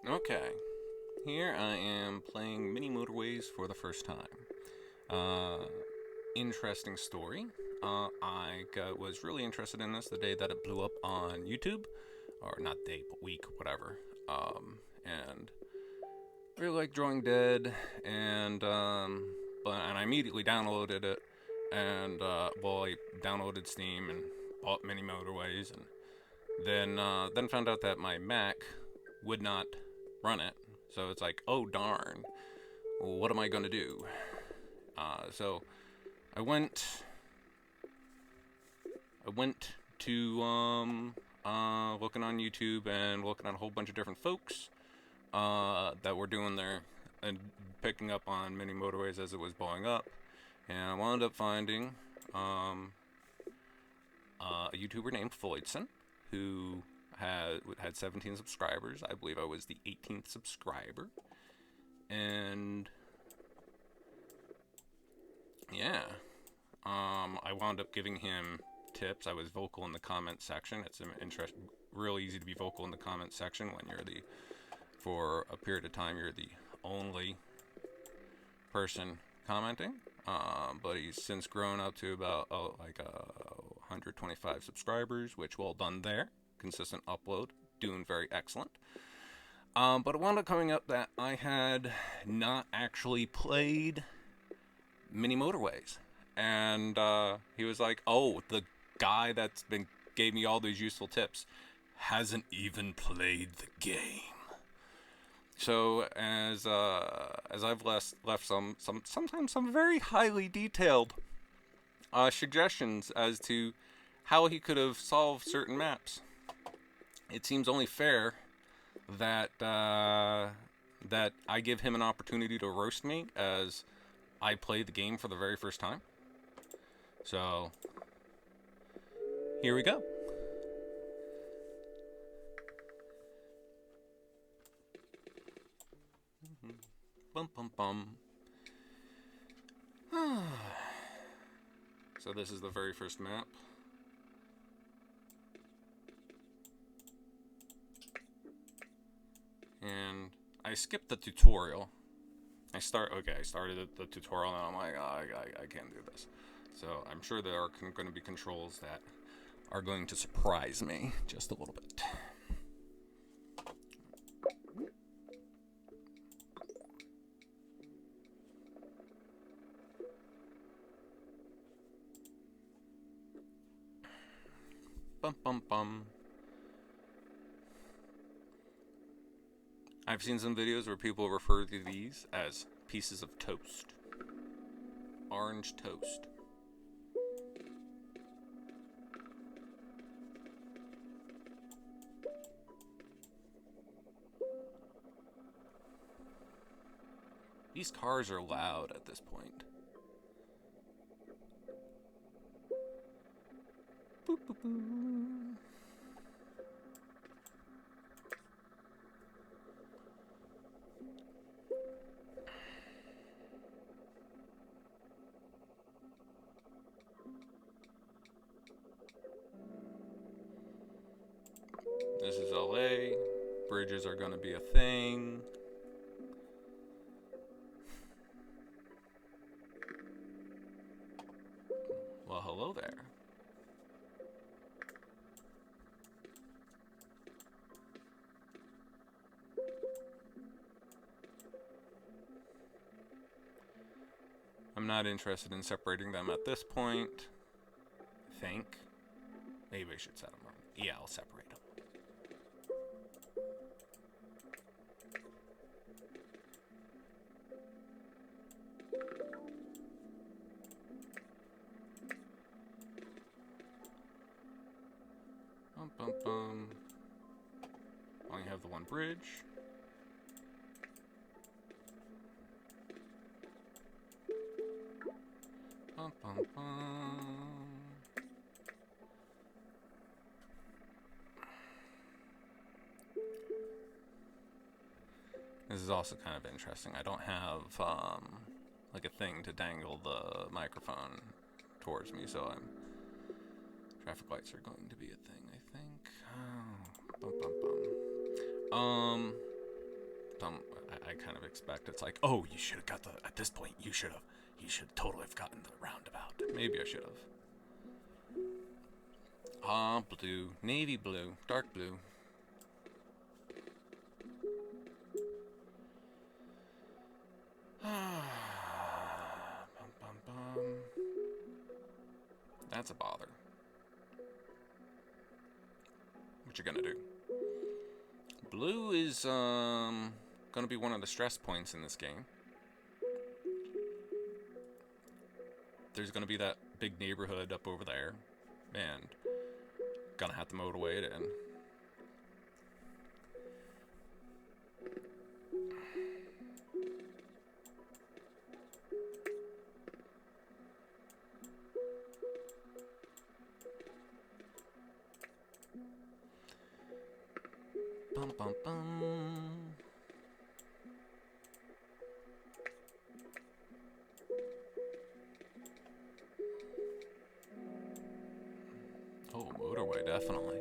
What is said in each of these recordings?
Okay, here I am playing Mini-Motoways for the first time. Uh, Interesting story. Was really interested in this the day that it blew up on YouTube, or not day, but week, whatever. And really like Drawing Dead, and I immediately downloaded it, and I downloaded Steam and bought Mini-Motorways, and then found out that my Mac would not run it. So it's like, oh darn, what am I gonna do? So I went, I went to looking on YouTube and looking at a whole bunch of different folks that were doing their and picking up on Mini-Motorways as it was blowing up, and I wound up finding um, a YouTuber named Floydson who had 17 subscribers. I believe I was the 18th subscriber, and yeah, I wound up giving him tips. I was vocal in the comment section. It's real easy to be vocal in the comment section when for a period of time, you're the only person commenting. But he's since grown up to about 125 subscribers, which well done there. Consistent upload, doing very excellent. But it wound up coming up that I had not actually played Mini-Motorways, and he was like, "Oh, the guy that's been gave me all these useful tips hasn't even played the game." So as I've left sometimes some very highly detailed suggestions as to how he could have solved certain maps, it seems only fair that that I give him an opportunity to roast me as I played the game for the very first time. So here we go. Bum bum bum. So this is the very first map. And I skipped the tutorial. I started the tutorial and I'm like, oh, I can't do this. So I'm sure there are going to be controls that are going to surprise me just a little bit. Bum bum bum. I've seen some videos where people refer to these as pieces of toast. Orange toast. These cars are loud at this point. Boop, boop, boop. This is LA. Bridges are going to be a thing. Well, hello there. I'm not interested in separating them at this point. I think. Maybe I should set them wrong. Yeah, I'll separate them. Bum bum bum. Only have the one bridge. Bum bum bum. This is also kind of interesting. I don't have like a thing to dangle the microphone towards me, so traffic lights are going to be a thing, I think. Oh, bum bum bum. I kind of expect it's like, oh, you should have got the, at this point, you should totally have gotten the roundabout. Maybe I should have. Ah, blue, navy blue, dark blue. Bum, bum, bum. That's a bother. What you gonna do? Blue is gonna be one of the stress points in this game. There's gonna be that big neighborhood up over there, and gonna have to motorway it in. Bum bum bum. Oh, motorway, definitely.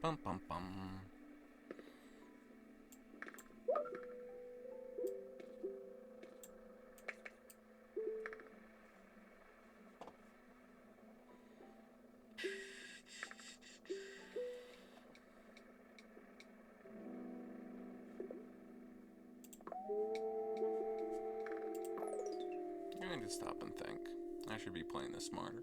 Bum bum bum. I need to stop and think. I should be playing this smarter.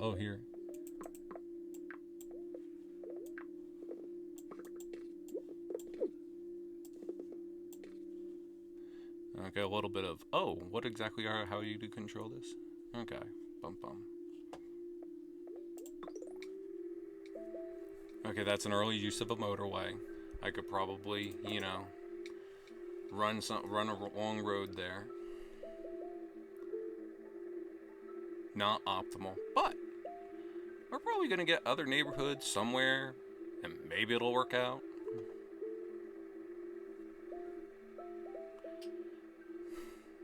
Oh, here. Okay, a little bit of, oh, what exactly how you do control this? Okay, bum bum. Okay, that's an early use of a motorway. I could probably, you know, run a long road there. Not optimal, but we're probably gonna get other neighborhoods somewhere, and maybe it'll work out.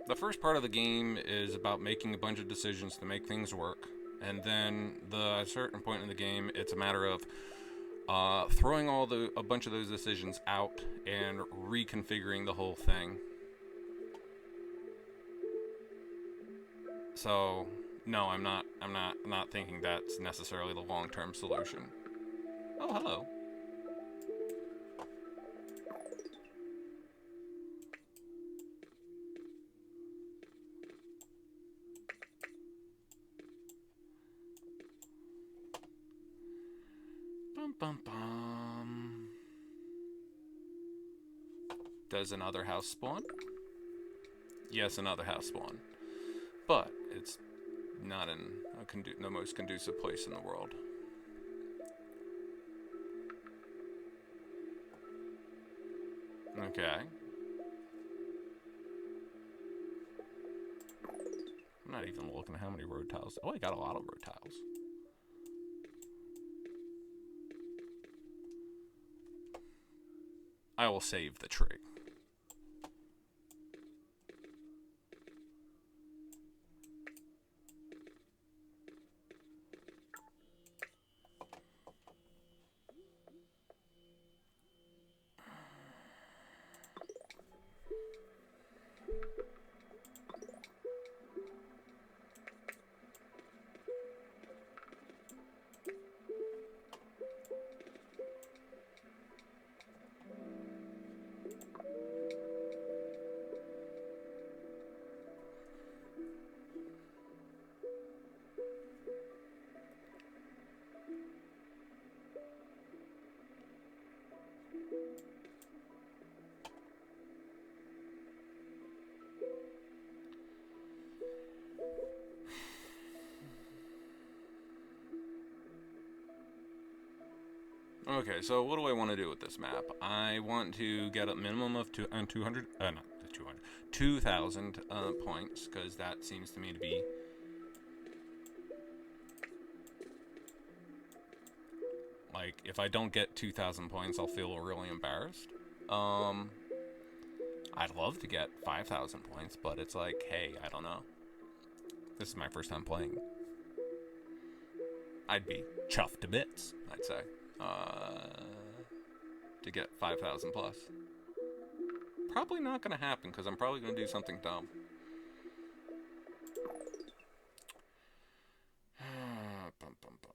The first part of the game is about making a bunch of decisions to make things work, and then at a certain point in the game, it's a matter of throwing a bunch of those decisions out and reconfiguring the whole thing. So no, I'm not thinking that's necessarily the long-term solution. Oh, hello. Bum bum bum. Does another house spawn? Yes, another house spawn. But it's not in the most conducive place in the world. Okay. I'm not even looking at how many road tiles. Oh, I got a lot of road tiles. I will save the tree. Okay, so what do I want to do with this map? I want to get a minimum of 200, not 200, 2,000 points, because that seems to me to be... Like, if I don't get 2,000 points, I'll feel really embarrassed. I'd love to get 5,000 points, but it's like, hey, I don't know. This is my first time playing. I'd be chuffed to bits, I'd say, to get 5,000 plus. Probably not going to happen, because I'm probably going to do something dumb. Bum, bum, bum.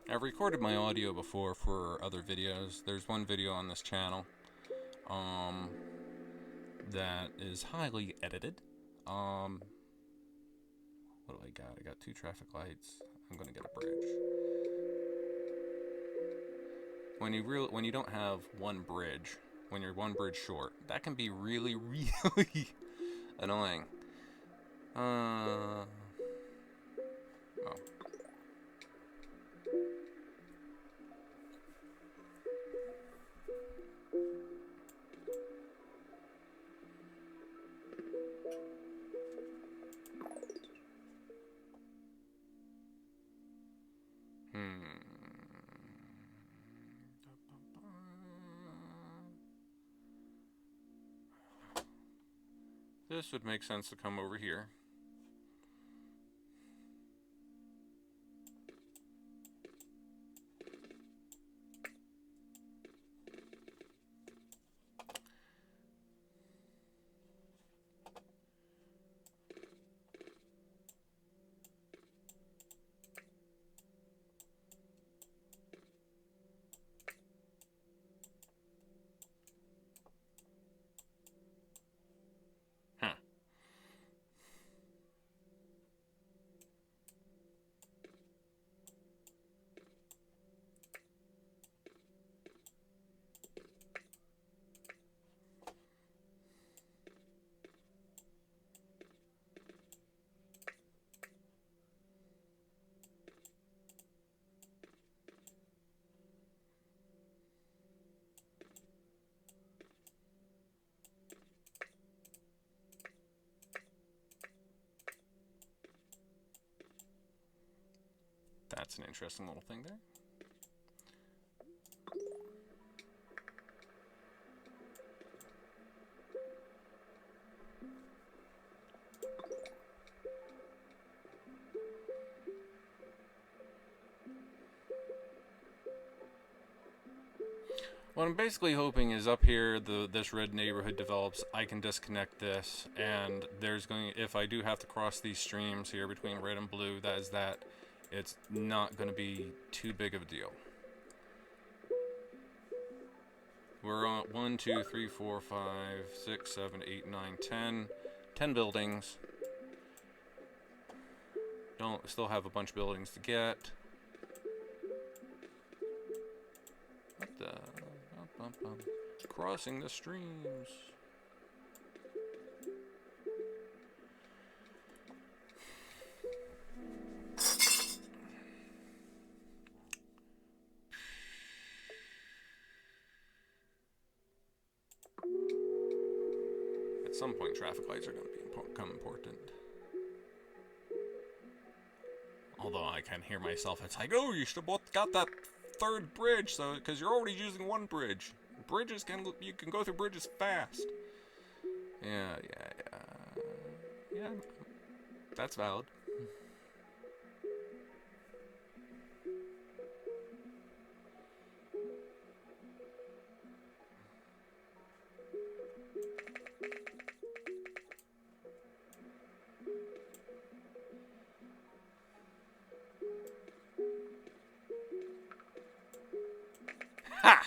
I've recorded my audio before for other videos. There's one video on this channel that is highly edited. What do I got? I got 2 traffic lights. I'm gonna get a bridge. When you don't have one bridge, when you're one bridge short, that can be really, really annoying. Oh. This would make sense to come over here. Huh. That's an interesting little thing there. What I'm basically hoping is up here, this red neighborhood develops, I can disconnect this, and if I do have to cross these streams here between red and blue, it's not going to be too big of a deal. We're on 1, 2, 3, 4, 5, 6, 7, 8, 9, 10. 10 buildings. Still have a bunch of buildings to get. What the? Crossing the streams. At some point, traffic lights are going to become important. Although I can hear myself, it's like, oh, you should have both got that 3rd bridge, so because you're already using 1 bridge. You can go through bridges fast. Yeah. That's valid. Ha!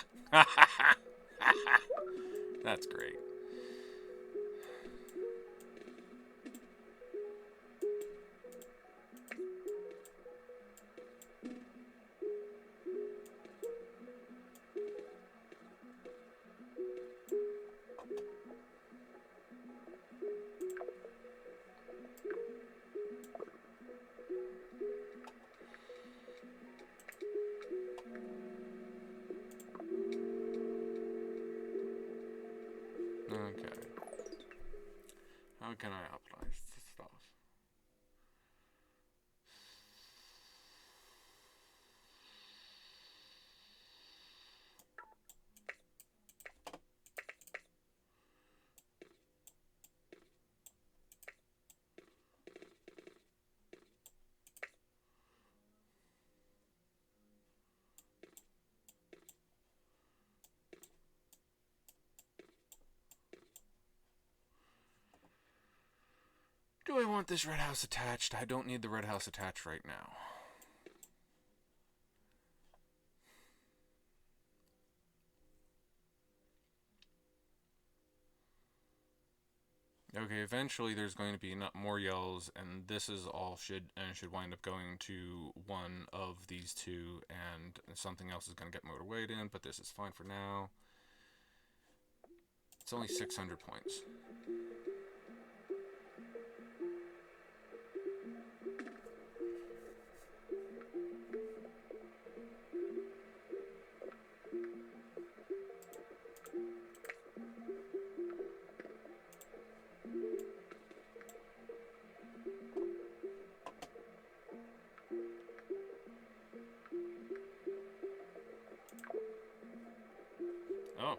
How can I optimize this stuff? Do I want this red house attached? I don't need the red house attached right now. Okay, eventually there's going to be not more yells, and this is all should wind up going to one of these two, and something else is going to get motorwayed in, but this is fine for now. It's only 600 points. Oh.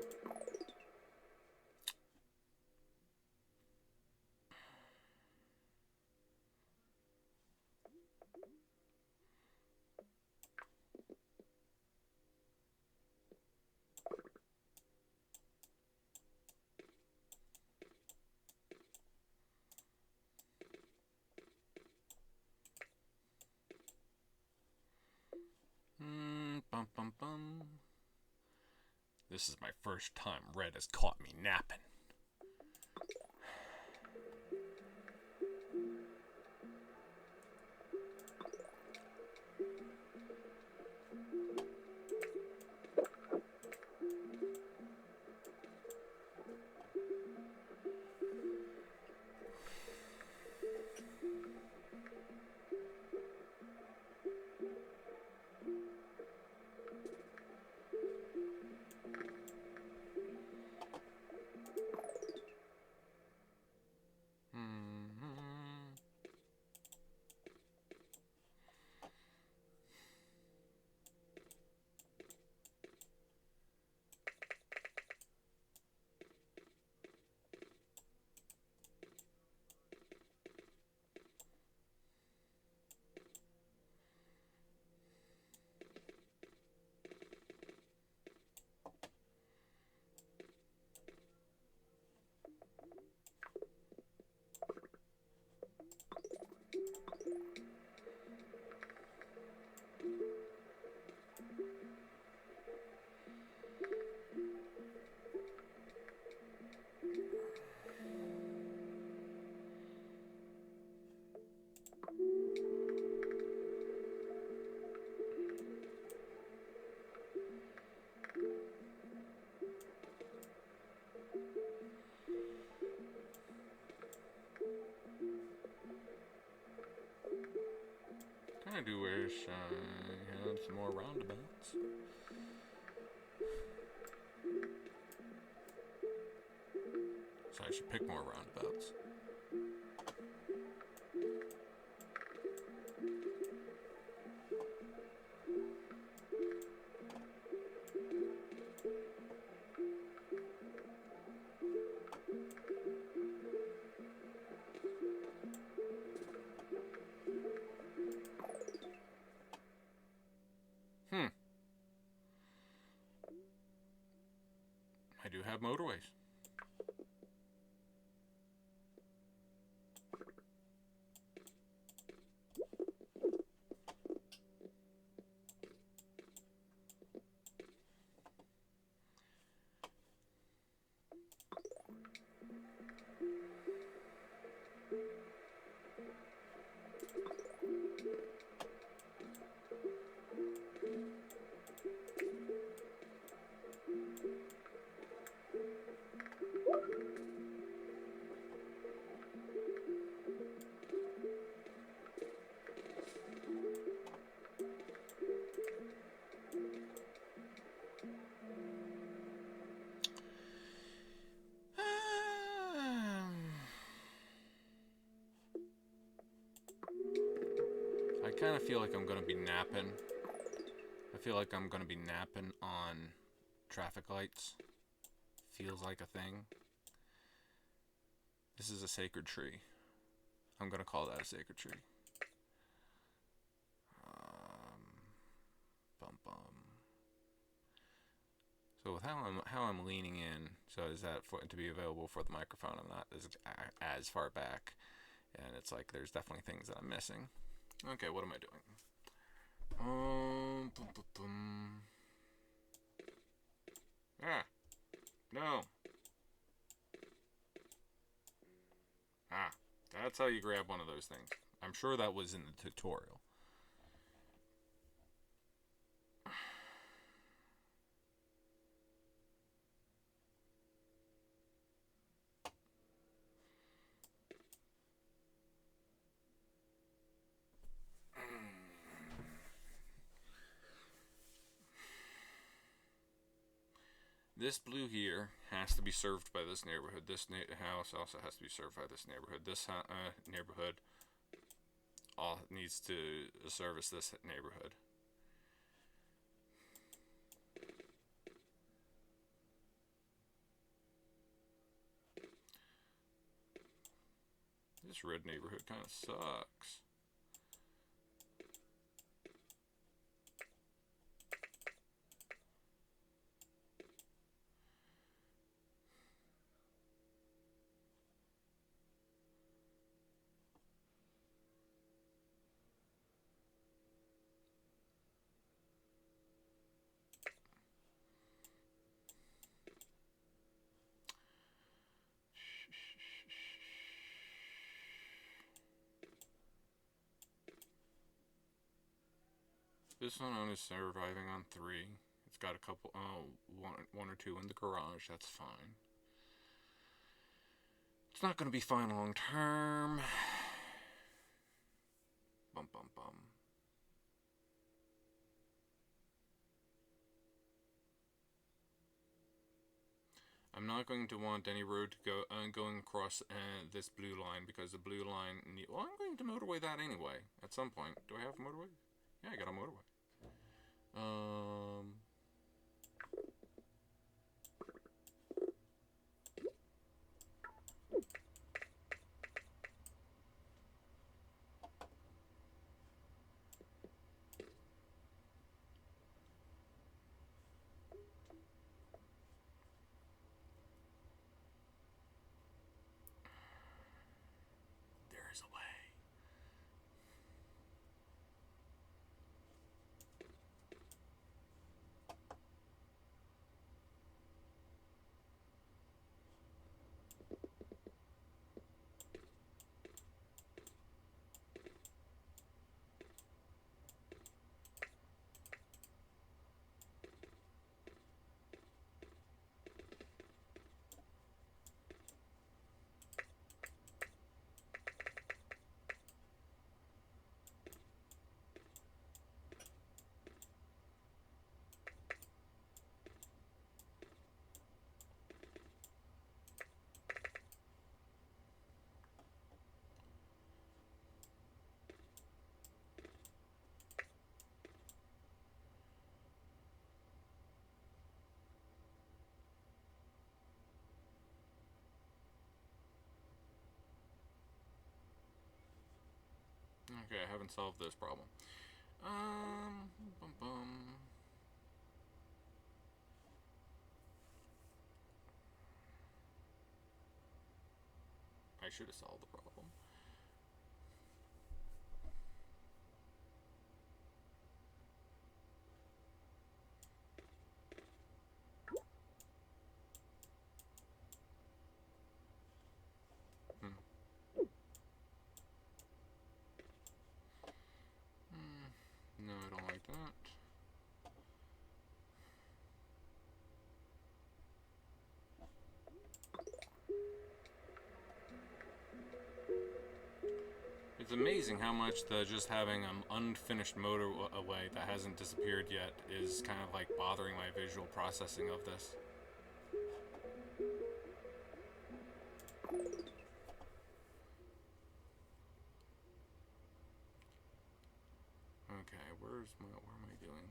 Bum bum bum. This is my first time red has caught me napping. I do wish I had some more roundabouts. So I should pick more roundabouts. I do have motorways. kind of feel like I'm gonna be napping. I feel like I'm gonna be napping on traffic lights. Feels like a thing. This is a sacred tree. I'm gonna call that a sacred tree. Bum bum. So with how I'm leaning in, so is that for to be available for the microphone? I'm not as far back, and it's like there's definitely things that I'm missing. Okay, what am I doing? Ah, no. Ah, that's how you grab one of those things. I'm sure that was in the tutorial. This blue here has to be served by this neighborhood. This house also has to be served by this neighborhood. This neighborhood all needs to service this neighborhood. This red neighborhood kind of sucks. This one is surviving on 3. It's got a couple, one or two in the garage. That's fine. It's not going to be fine long term. Bum bum bum. I'm not going to want any road to go going across this blue line, because the blue line. Well, I'm going to motorway that anyway at some point. Do I have a motorway? Yeah, I got a motorway. There is a way. Okay, I haven't solved this problem. Bum bum. I should have solved the problem. No, I don't like that. It's amazing how much just having an unfinished motorway that hasn't disappeared yet is kind of like bothering my visual processing of this. Okay, where am I doing?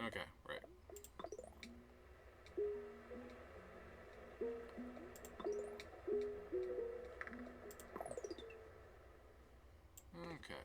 Okay, right. Okay.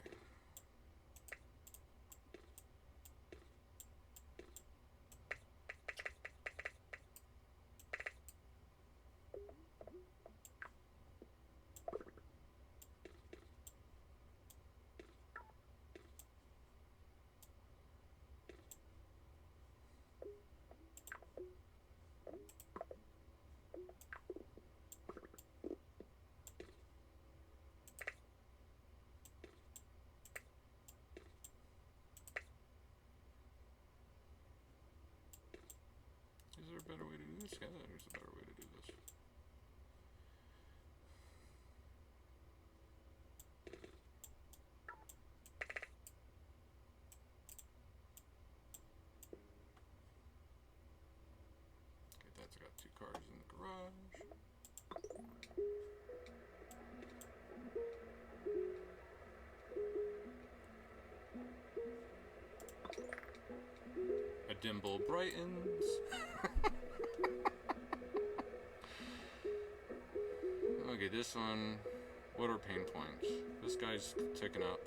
Is there a better way to do this? Yeah, there's a better way to do this. Okay, that's got 2 cars in the garage. A dim bulb brightens. Okay, this one. What are pain points? This guy's ticking up.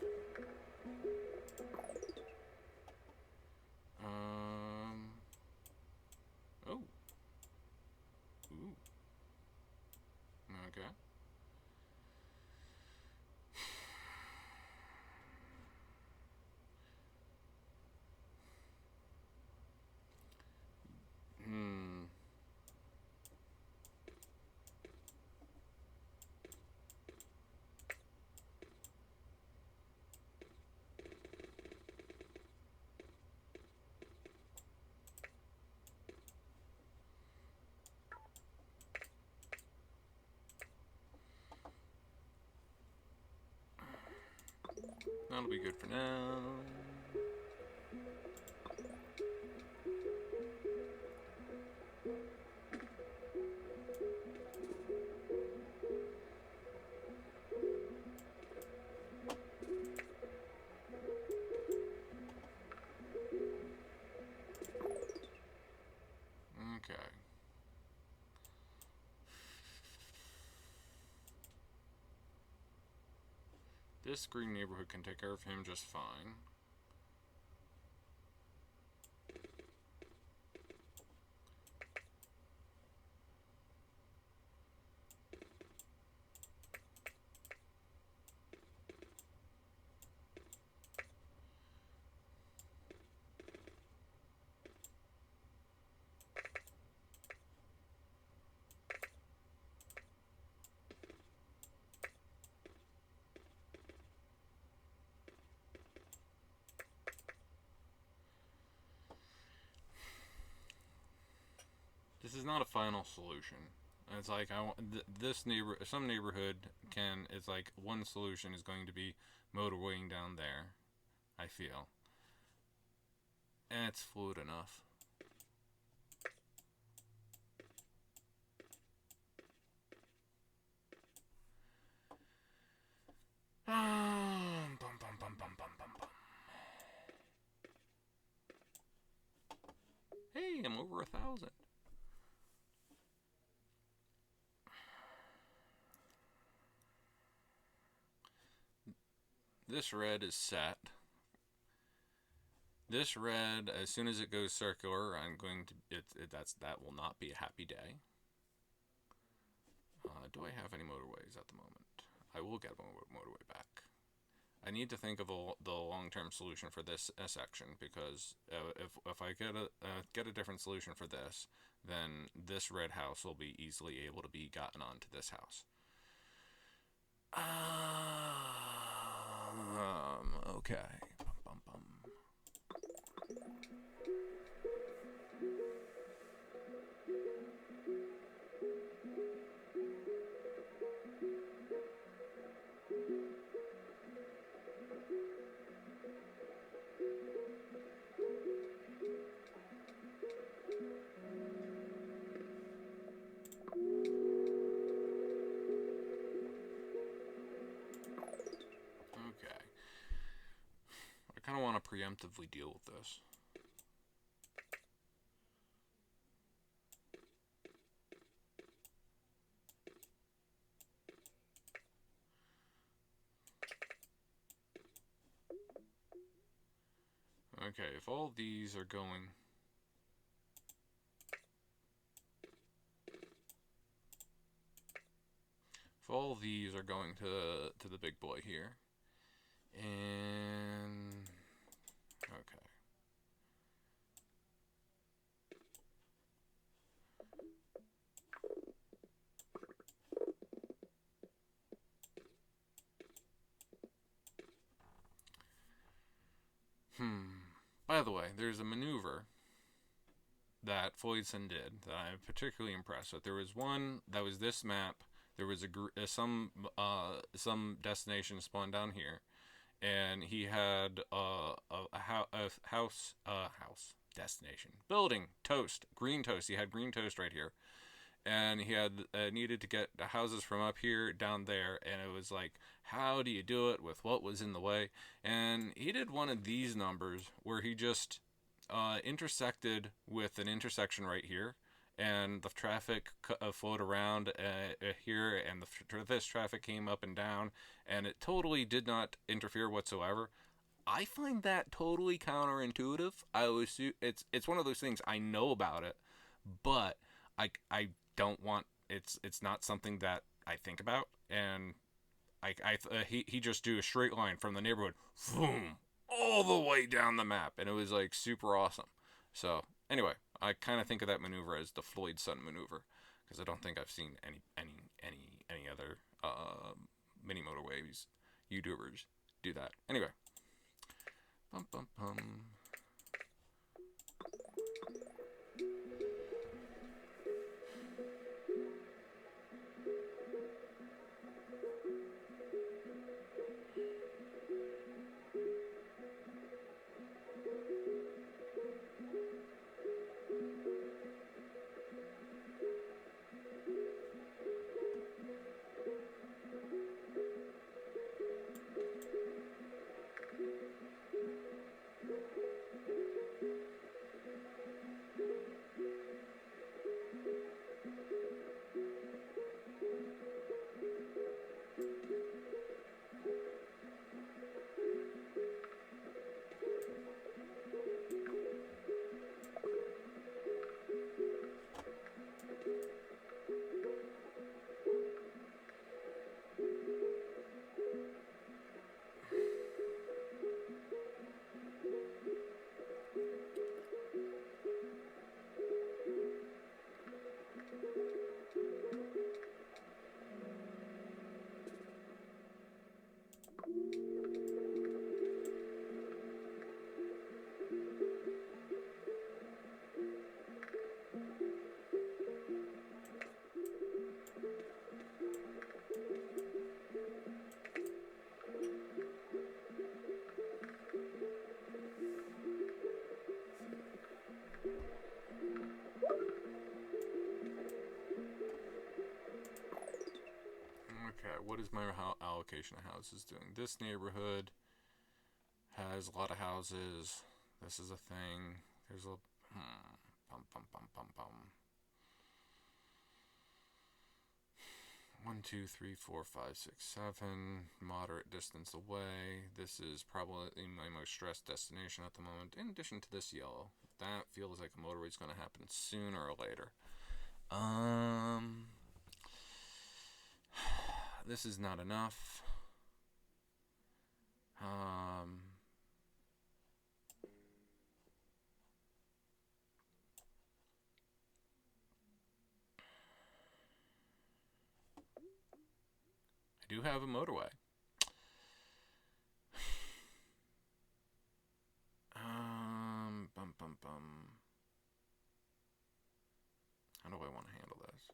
Oh. Ooh. Okay. Hmm. That'll be good for now. Okay. This green neighborhood can take care of him just fine. This is not a final solution. It's like some neighborhood can. It's like one solution is going to be motorwaying down there. I feel, and it's fluid enough. Bum, bum, bum, bum, bum, bum, bum. Hey, I'm over 1,000. This red is set. This red, as soon as it goes circular, I'm going to. That will not be a happy day. Do I have any motorways at the moment? I will get a motorway back. I need to think of the long-term solution for this section, because if I get a different solution for this, then this red house will be easily able to be gotten onto this house. Okay. Bum, bum, bum. preemptively deal with this. Okay, if all these are going... If all these are going to the big boy here, and okay, by the way, there's a maneuver that Floydson did that I'm particularly impressed with. There was one that was this map. There was some destination spawned down here, and he had a house destination building toast, green toast. He had green toast right here, and he had needed to get the houses from up here down there, and it was like, how do you do it with what was in the way? And he did one of these numbers where he just intersected with an intersection right here, and the traffic flowed around here, and this traffic came up and down, and it totally did not interfere whatsoever. I find that totally counterintuitive. It's one of those things, I know about it, but I don't want, it's not something that I think about. And he just do a straight line from the neighborhood, boom, all the way down the map, and it was like super awesome. So anyway, I kind of think of that maneuver as the Floydson maneuver, because I don't think I've seen any other Mini-Motoways YouTubers do that. Anyway, bum bum bum. Okay, what is my allocation of houses doing? This neighborhood has a lot of houses. This is a thing. There's a bum bum bum bum bum. 1, 2, 3, 4, 5, 6, 7. Moderate distance away. This is probably my most stressed destination at the moment. In addition to this yellow, that feels like a motorway is going to happen sooner or later. This is not enough. I do have a motorway. Bum bum bum. How do I want to handle this?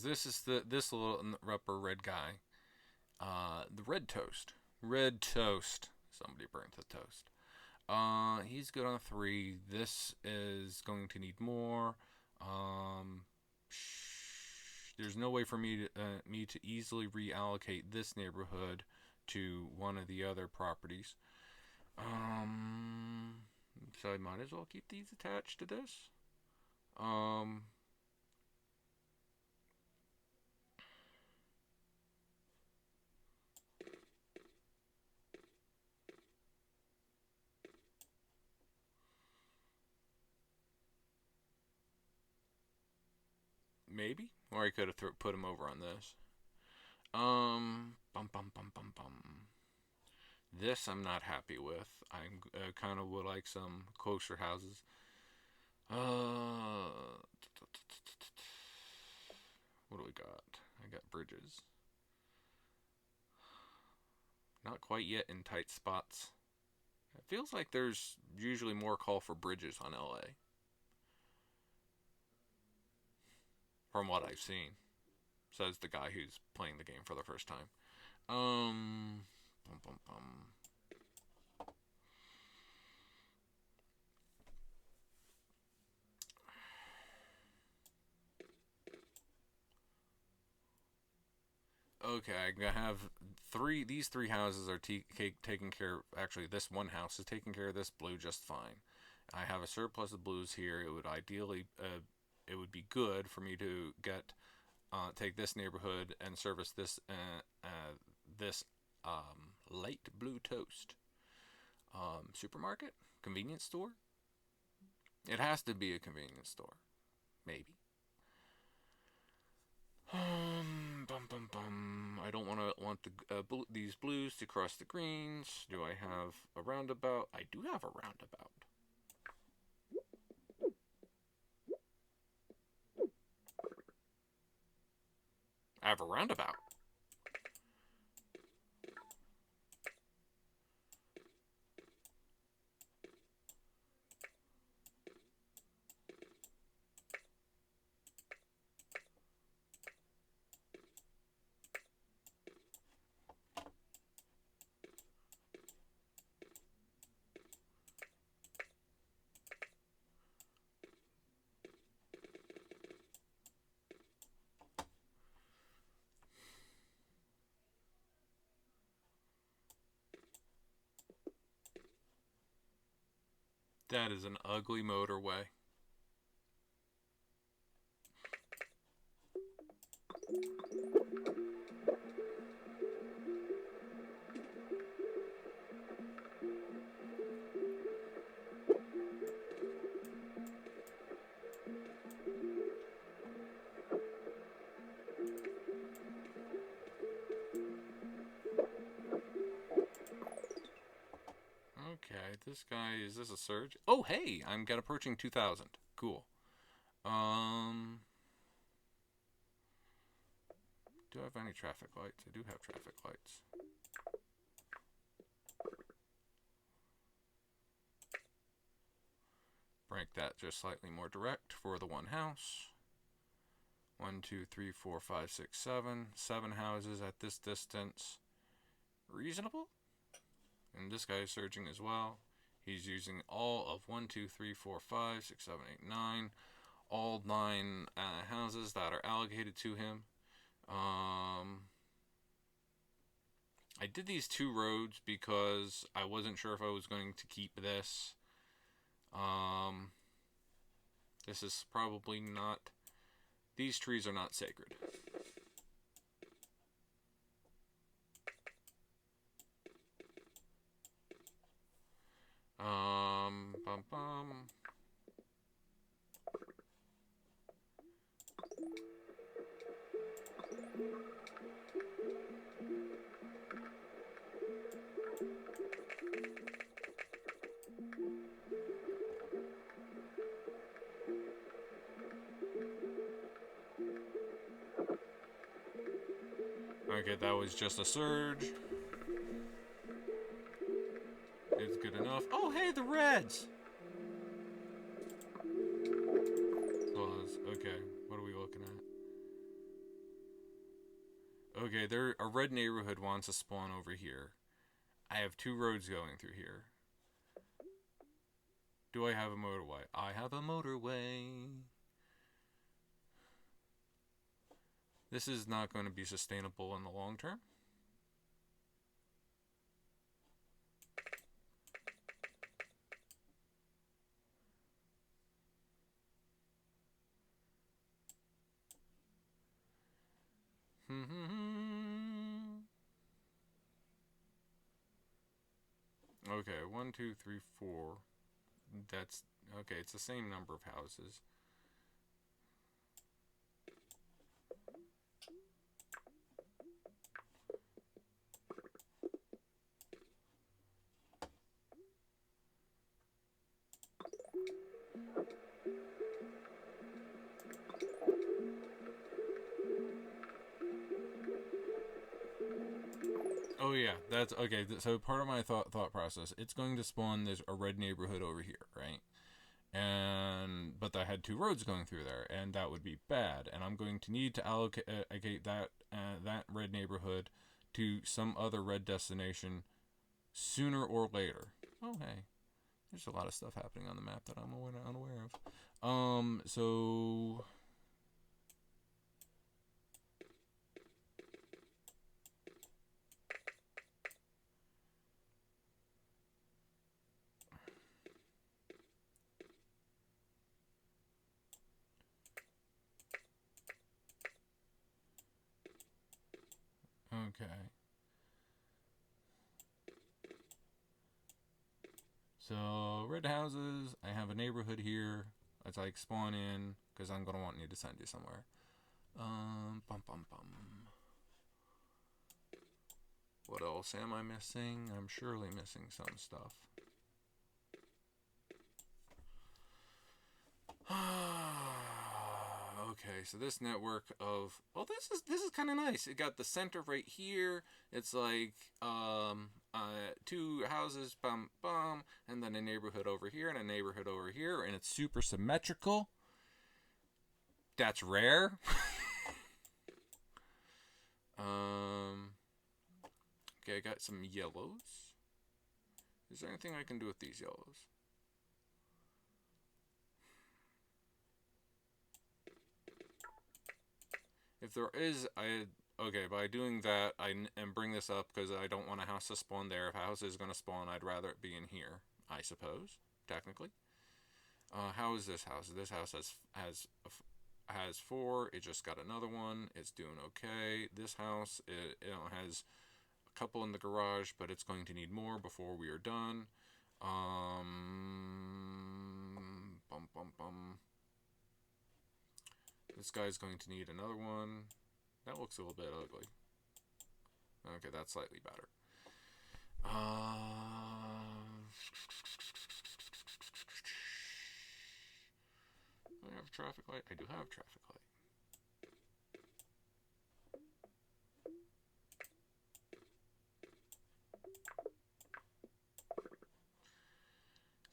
this is this little rubber red guy. The red toast. Red toast. Somebody burnt the toast. He's good on 3. This is going to need more. There's no way for me to easily reallocate this neighborhood to one of the other properties. So I might as well keep these attached to this. Maybe, or I could have put him over on this. This I'm not happy with. I kind of would like some kosher houses. What do we got? I got bridges. Not quite yet in tight spots. It feels like there's usually more call for bridges on LA. From what I've seen. Says the guy who's playing the game for the first time. Okay, I have these 3 houses are taking care of, actually this one house is taking care of this blue just fine. I have a surplus of blues here. It would ideally, it would be good for me to get, take this neighborhood and service this, this light blue toast. Supermarket? Convenience store? It has to be a convenience store. Maybe. I don't want these blues to cross the greens. Do I have a roundabout? I do have a roundabout. I have a roundabout. That is an ugly motorway. Okay, this guy, is this a surge? Oh, hey, I'm approaching 2,000. Cool. Do I have any traffic lights? I do have traffic lights. Break that just slightly more direct for the one house. 1, 2, 3, 4, 5, 6, 7. 7 houses at this distance. Reasonable? And this guy is surging as well. He's using all of 1, 2, 3, 4, 5, 6, 7, 8, 9. All 9 houses that are allocated to him. I did these 2 roads because I wasn't sure if I was going to keep this. This is probably not... These trees are not sacred. Okay, that was just a surge. It's good enough. Oh, hey, the Reds! Pause. Okay, what are we looking at? Okay, there a red neighborhood wants to spawn over here. I have 2 roads going through here. Do I have a motorway? I have a motorway. This is not going to be sustainable in the long term. Okay, 1, 2, 3, 4. That's okay. It's the same number of houses. Oh yeah, that's okay. So part of my thought process, it's going to spawn there's a red neighborhood over here, right? And but I had 2 roads going through there, and that would be bad. And I'm going to need to allocate that red neighborhood to some other red destination sooner or later. Oh hey, there's a lot of stuff happening on the map that I'm unaware of. So okay. So red houses. I have a neighborhood here. Let's like spawn in because I'm gonna want need to send you somewhere. Bum bum bum. What else am I missing? I'm surely missing some stuff. Okay, so this network of this is kind of nice. It got the center right here. It's like 2 houses, bum bum, and then a neighborhood over here and a neighborhood over here, and it's super symmetrical. That's rare. Okay, I got some yellows. Is there anything I can do with these yellows? If there is, okay, by doing that, and bring this up because I don't want a house to spawn there. If a house is going to spawn, I'd rather it be in here, I suppose, technically. How is this house? This house has 4. It just got another one. It's doing okay. This house, it has a couple in the garage, but it's going to need more before we are done. Bum bum bum. This guy's going to need another one. That looks a little bit ugly. Okay, that's slightly better. Do I have a traffic light? I do have a traffic light.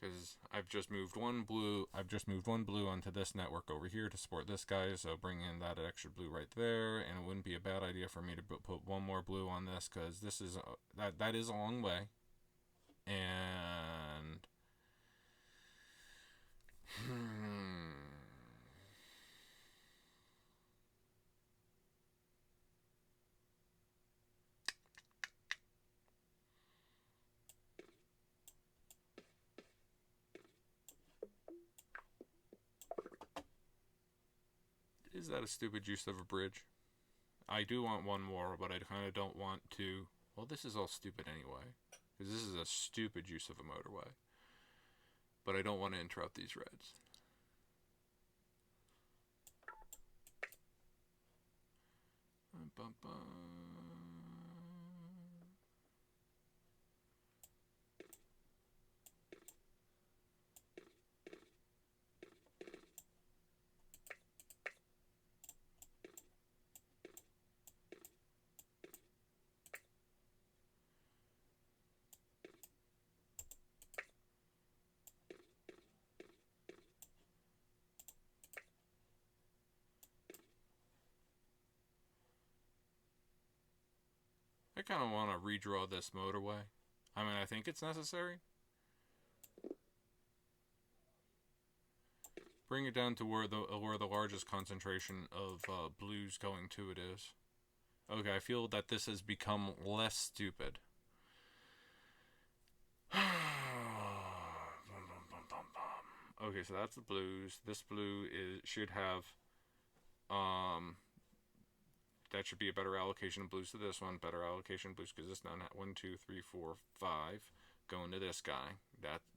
Because I've just moved one blue onto this network over here to support this guy, so bring in that extra blue right there, and it wouldn't be a bad idea for me to put one more blue on this, because this is that is a long way, and is that a stupid use of a bridge? I do want one more, but I kind of don't want to. Well, this is all stupid anyway, because this is a stupid use of a motorway. But I don't want to interrupt these reds. Bum, bum. I kind of want to redraw this motorway. I mean, I think it's necessary. Bring it down to where the largest concentration of blues going to it is. Okay, I feel that this has become less stupid. Okay, so that's the blues. This blue should have that should be a better allocation of blues to this one. Better allocation of blues because this none. 1, 2, 3, 4, 5 going to this guy.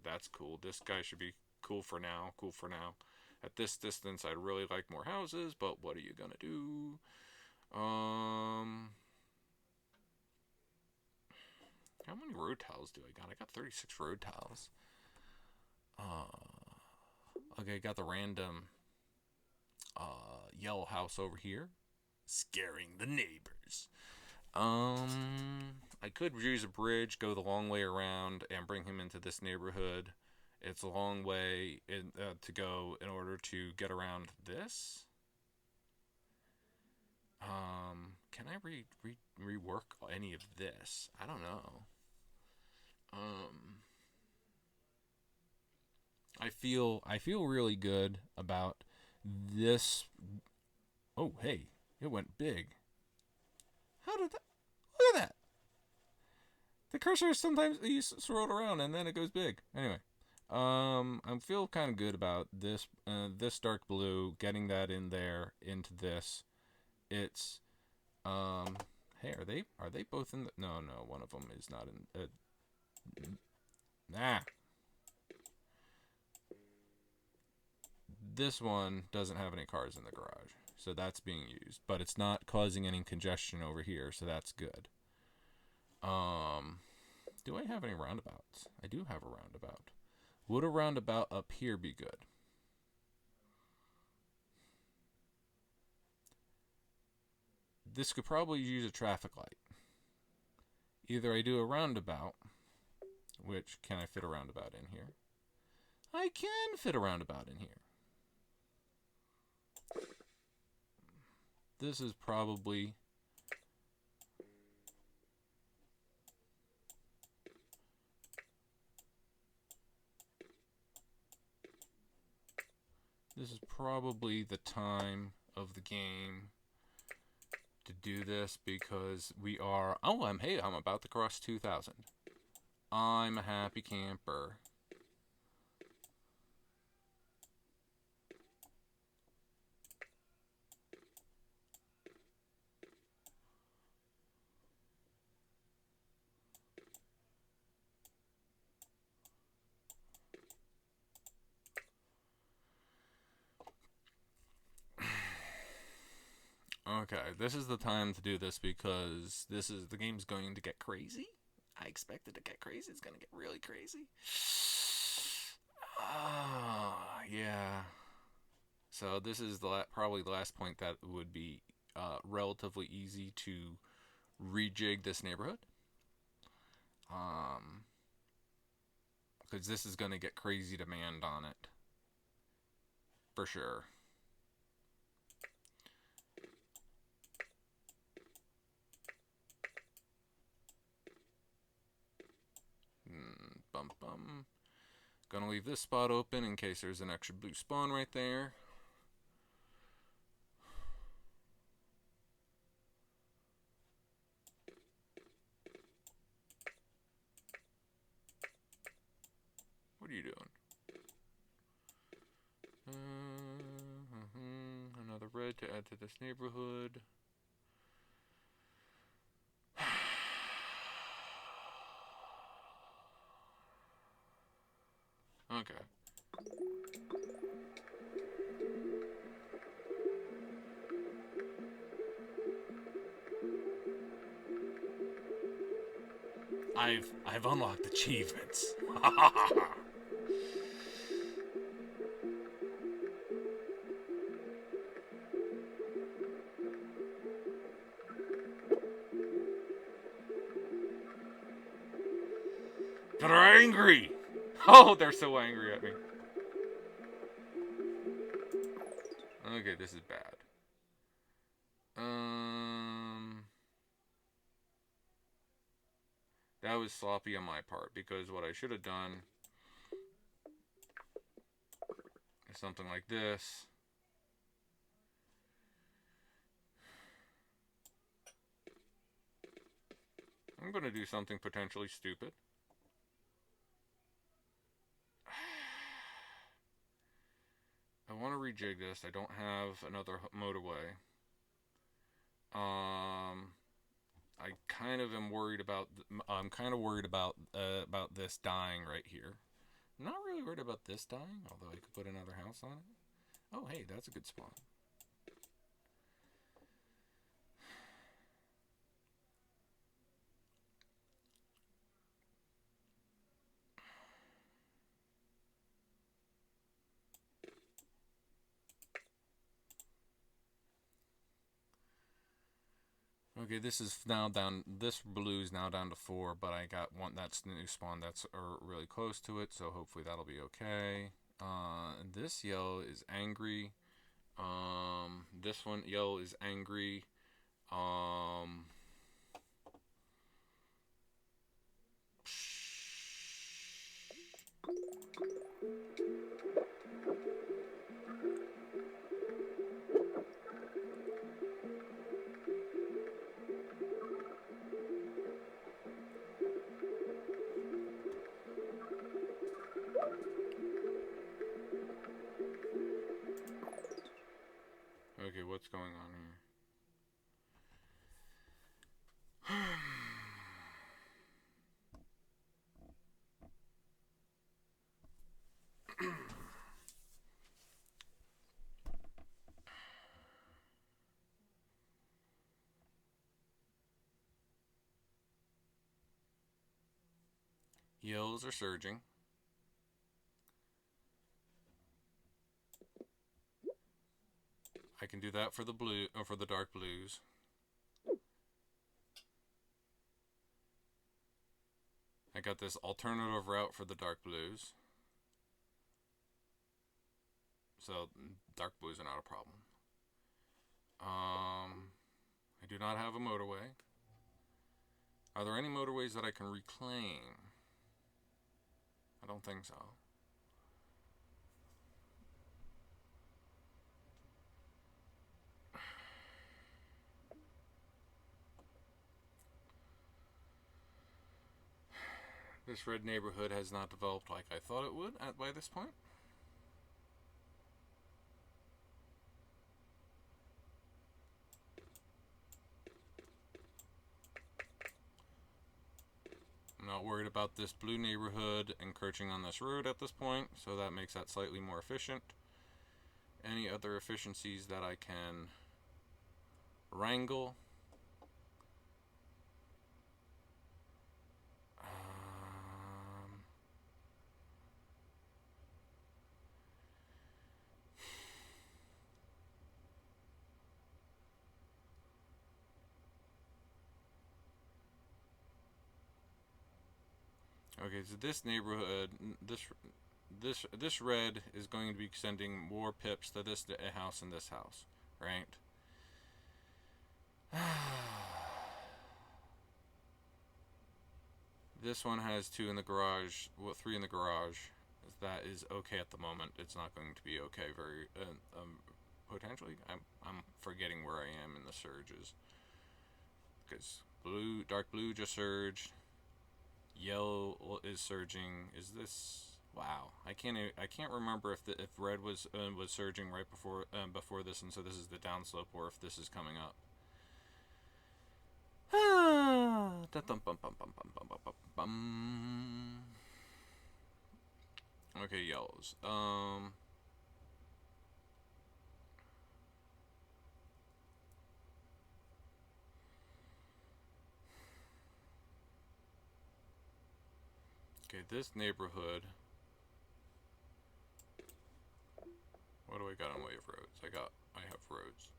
That's cool. This guy should be cool for now. Cool for now. At this distance, I'd really like more houses, but what are you gonna do? How many road tiles do I got? I got 36 road tiles. Okay, got the random yellow house over here, scaring the neighbors. I could use a bridge, go the long way around, and bring him into this neighborhood. It's a long way to go in order to get around this. Can I rework any of this? I don't know. I feel really good about this. Oh, hey, it went big. How did that? Look at that. The cursor sometimes you swirl it around and then it goes big. Anyway, I feel kind of good about this. This dark blue, getting that in there into this. It's hey, are they both in the? No, one of them is not in. This one doesn't have any cars in the garage, so that's being used, but it's not causing any congestion over here, so that's good. Do I have any roundabouts? I do have a roundabout. Would a roundabout up here be good? This could probably use a traffic light. Either I do a roundabout, which, can I fit a roundabout in here? I can fit a roundabout in here. This is probably the time of the game to do this because we are I'm about to cross 2,000. I'm a happy camper. Okay, this is the time to do this because the game's going to get crazy. I expect it to get crazy. It's going to get really crazy. Yeah. So this is probably the last point that would be relatively easy to rejig this neighborhood. Because this is going to get crazy demand on it. For sure. Gonna leave this spot open in case there's an extra blue spawn right there. What are you doing? Another red to add to this neighborhood. Okay. I've unlocked achievements. They're angry. Oh, they're so angry at me. Okay, this is bad. That was sloppy on my part, because what I should have done is something like this. I'm going to do something potentially stupid. I want to rejig this. I don't have another motorway. I kind of am worried about. I'm kind of worried about this dying right here. I'm not really worried about this dying, although I could put another house on it. Oh, hey, that's a good spot. Okay, this is now down. This blue is now down to 4, but I got one that's new spawn that's really close to it, so hopefully that'll be okay. This yellow is angry. This one yellow is angry. Okay, what's going on here? Yellows are surging. I can do that for the blue, or for the dark blues. I got this alternative route for the dark blues. So dark blues are not a problem. I do not have a motorway. Are there any motorways that I can reclaim? I don't think so. This red neighborhood has not developed like I thought it would by this point. I'm not worried about this blue neighborhood encroaching on this road at this point, so that makes that slightly more efficient. Any other efficiencies that I can wrangle? Okay, so this neighborhood, this red is going to be sending more pips to this house and this house, right? This one has 2 in the garage, well, 3 in the garage. That is okay at the moment. It's not going to be okay very potentially. I'm forgetting where I am in the surges, because dark blue just surged. Yellow is surging. Is this? Wow, I can't remember if red was surging right before this, and so this is the downslope, or if this is coming up. Okay, yellows. Okay, this neighborhood. What do I got on way of roads? I have roads.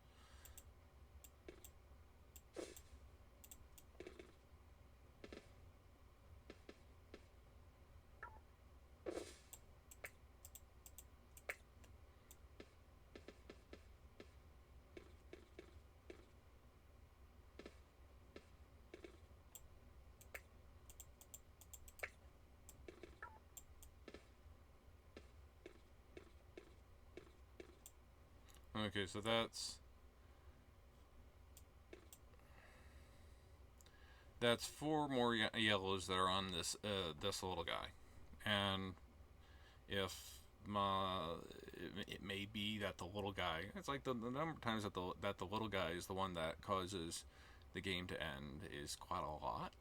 Okay, so that's four more yellows that are on this this little guy, and if it may be that the little guy, it's like the number of times that the little guy is the one that causes the game to end is quite a lot.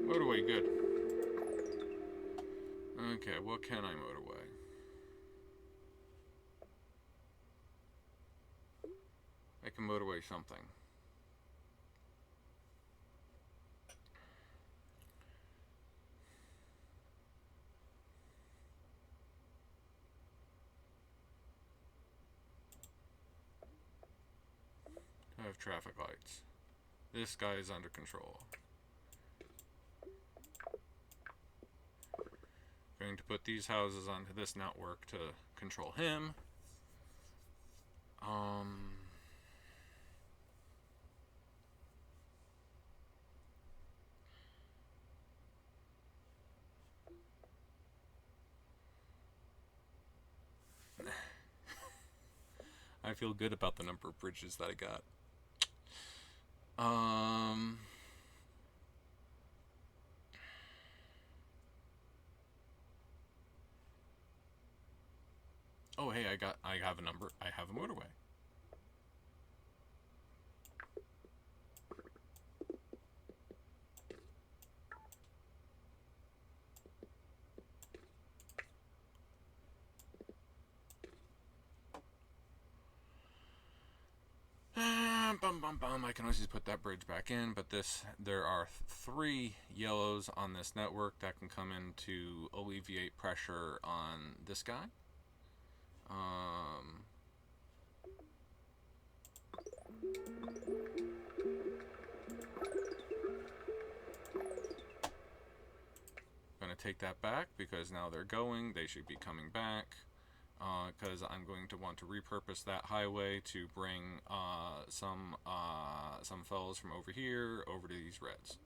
Motorway, good. Okay, what can I motorway? I can motorway something. I have traffic lights. This guy is under control. Going to put these houses onto this network to control him. I feel good about the number of bridges that I got. Oh hey, I have a number. I have a motorway. I can always put that bridge back in, but there are 3 yellows on this network that can come in to alleviate pressure on this guy. Gonna take that back because now they're going. They should be coming back. Because I'm going to want to repurpose that highway to bring some fellows from over here over to these reds.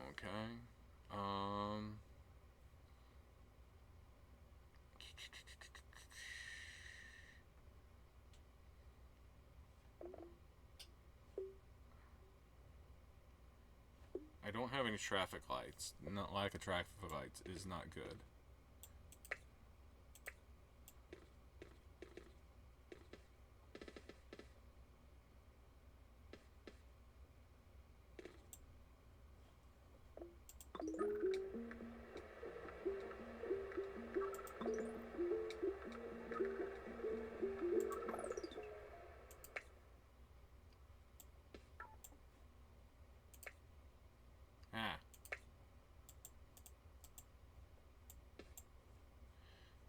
Okay. I don't have any traffic lights. Lack of traffic lights is not good.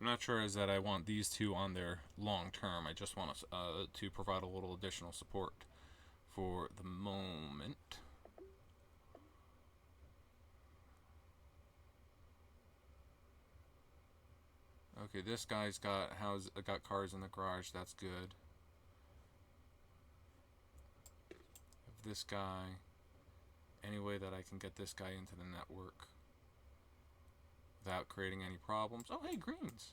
I'm not sure is that I want these two on there long term. I just want to provide a little additional support for the moment. Okay, this guy's got cars in the garage. That's good. This guy, any way that I can get this guy into the network without creating any problems. Oh, hey, greens.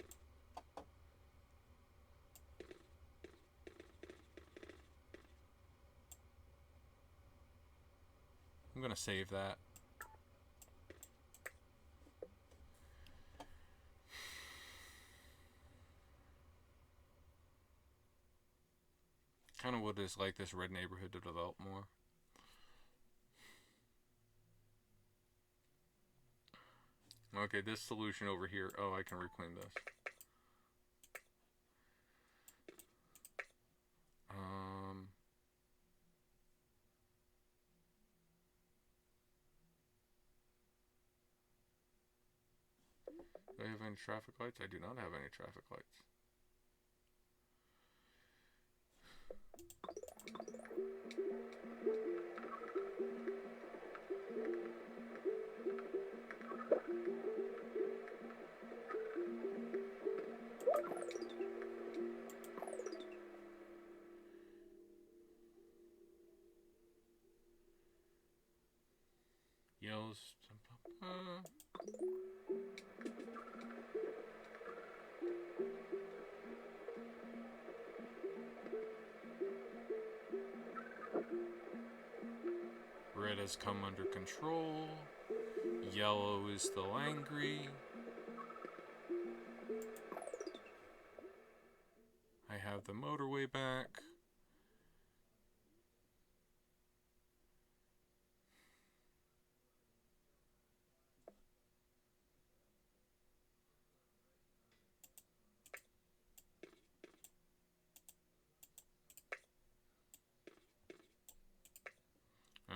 I'm gonna save that. Kind of would just like this red neighborhood to develop more. Okay, this solution over here. Oh, I can reclaim this. Do I have any traffic lights? I do not have any traffic lights. Yellows. Red has come under control. Yellow is still angry. I have the motorway back.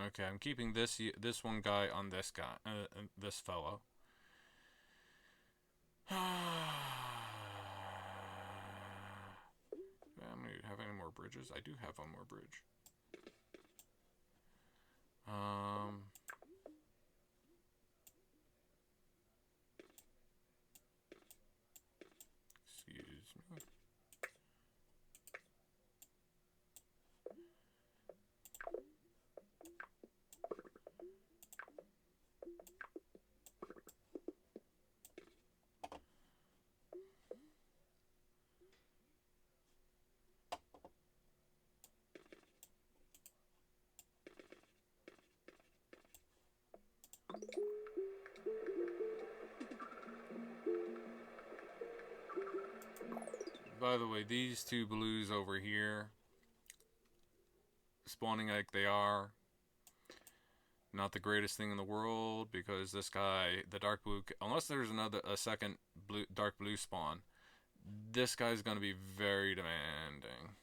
Okay, I'm keeping this one guy on this guy, this fellow. Do I have any more bridges? I do have one more bridge. Excuse me. By the way, these two blues over here, spawning like they are, not the greatest thing in the world, because this guy, the dark blue, unless there's a second dark blue spawn, this guy's going to be very demanding.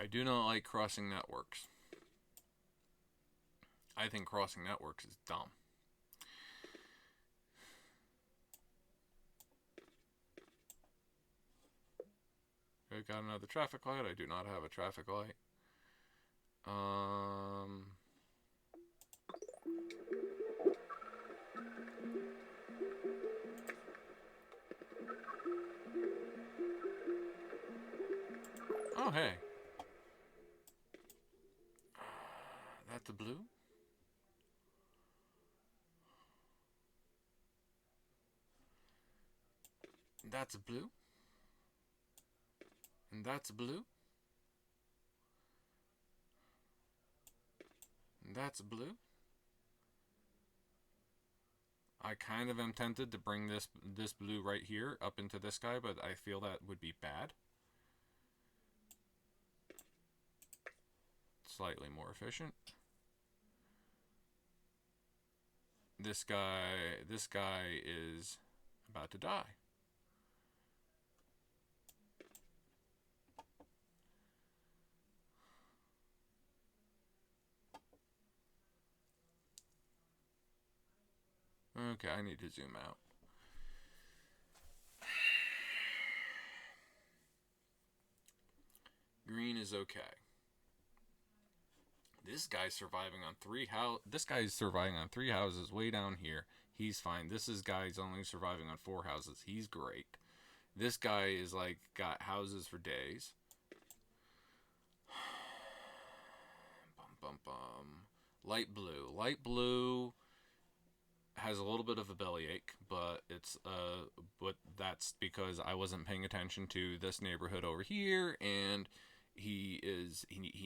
I do not like crossing networks. I think crossing networks is dumb. I got another traffic light. I do not have a traffic light. Oh, hey. That's a blue? That's a blue? And that's a blue? And that's a blue? I kind of am tempted to bring this blue right here up into this guy, but I feel that would be bad. Slightly more efficient. This guy is about to die. Okay, I need to zoom out. Green is okay. This guy's surviving on three houses way down here. He's fine. This guy's only surviving on 4 houses. He's great. This guy is like got houses for days. Bum bum bum. Light blue. Light blue has a little bit of a bellyache, but that's because I wasn't paying attention to this neighborhood over here, and he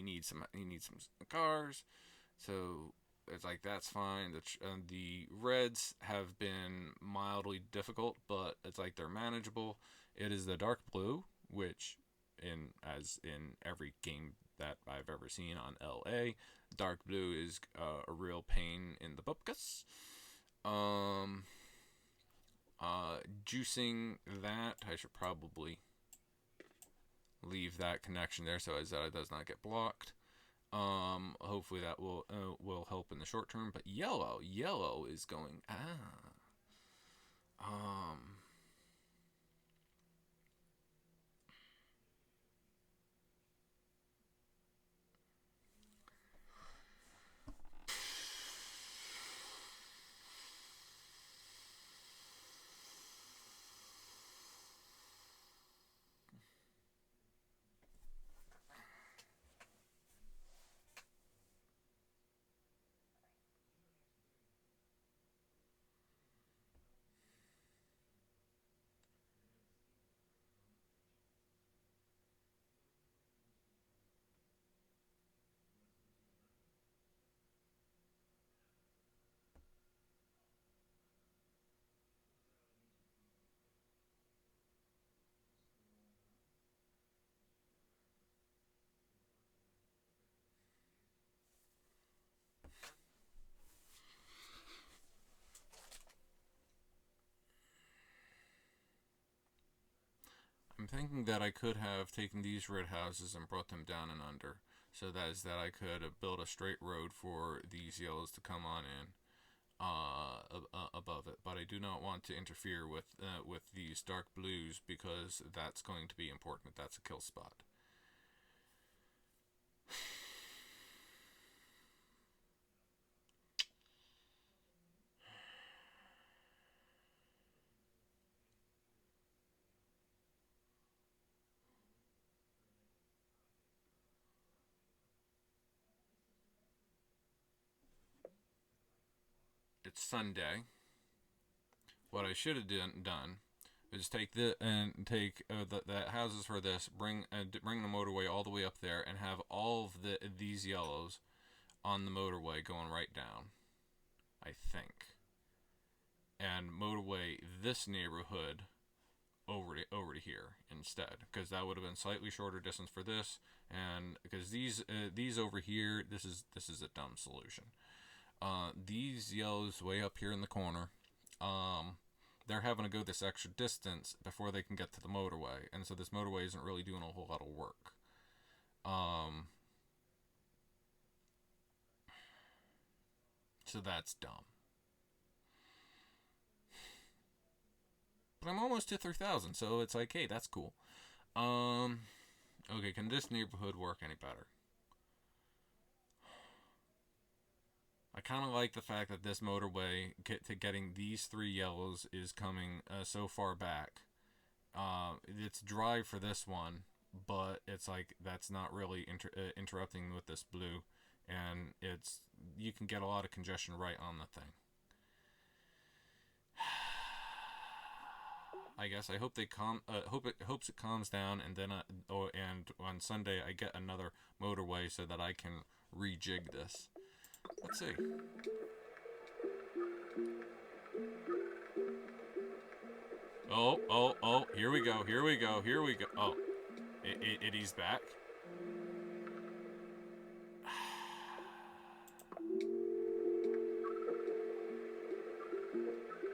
needs some cars, so it's like that's fine. The reds have been mildly difficult, but it's like they're manageable. It is the dark blue, which as in every game that I've ever seen on LA, dark blue is a real pain in the bupkis. Um, Juicing that, I should probably leave that connection there so as that it does not get blocked. Hopefully that will help in the short term. But yellow is going. Um, I'm thinking that I could have taken these red houses and brought them down and under, so that I could build a straight road for these yellows to come on in above it. But I do not want to interfere with these dark blues because that's going to be important. That's a kill spot. It's Sunday. What I should have done is take the houses for this, bring the motorway all the way up there, and have all of these yellows on the motorway going right down. I think, and motorway this neighborhood over to here instead, because that would have been slightly shorter distance for this, and because these over here, this is a dumb solution. These yellows way up here in the corner, they're having to go this extra distance before they can get to the motorway, and so this motorway isn't really doing a whole lot of work. So that's dumb. But I'm almost to 3,000, so it's like, hey, that's cool. Okay, can this neighborhood work any better? I kind of like the fact that this motorway to getting these three yellows is coming so far back. It's dry for this one, but it's like that's not really interrupting with this blue, and you can get a lot of congestion right on the thing. I guess I hope hopes it calms down, and then and on Sunday I get another motorway so that I can rejig this. Let's see. Oh, here we go. Oh, it eased back.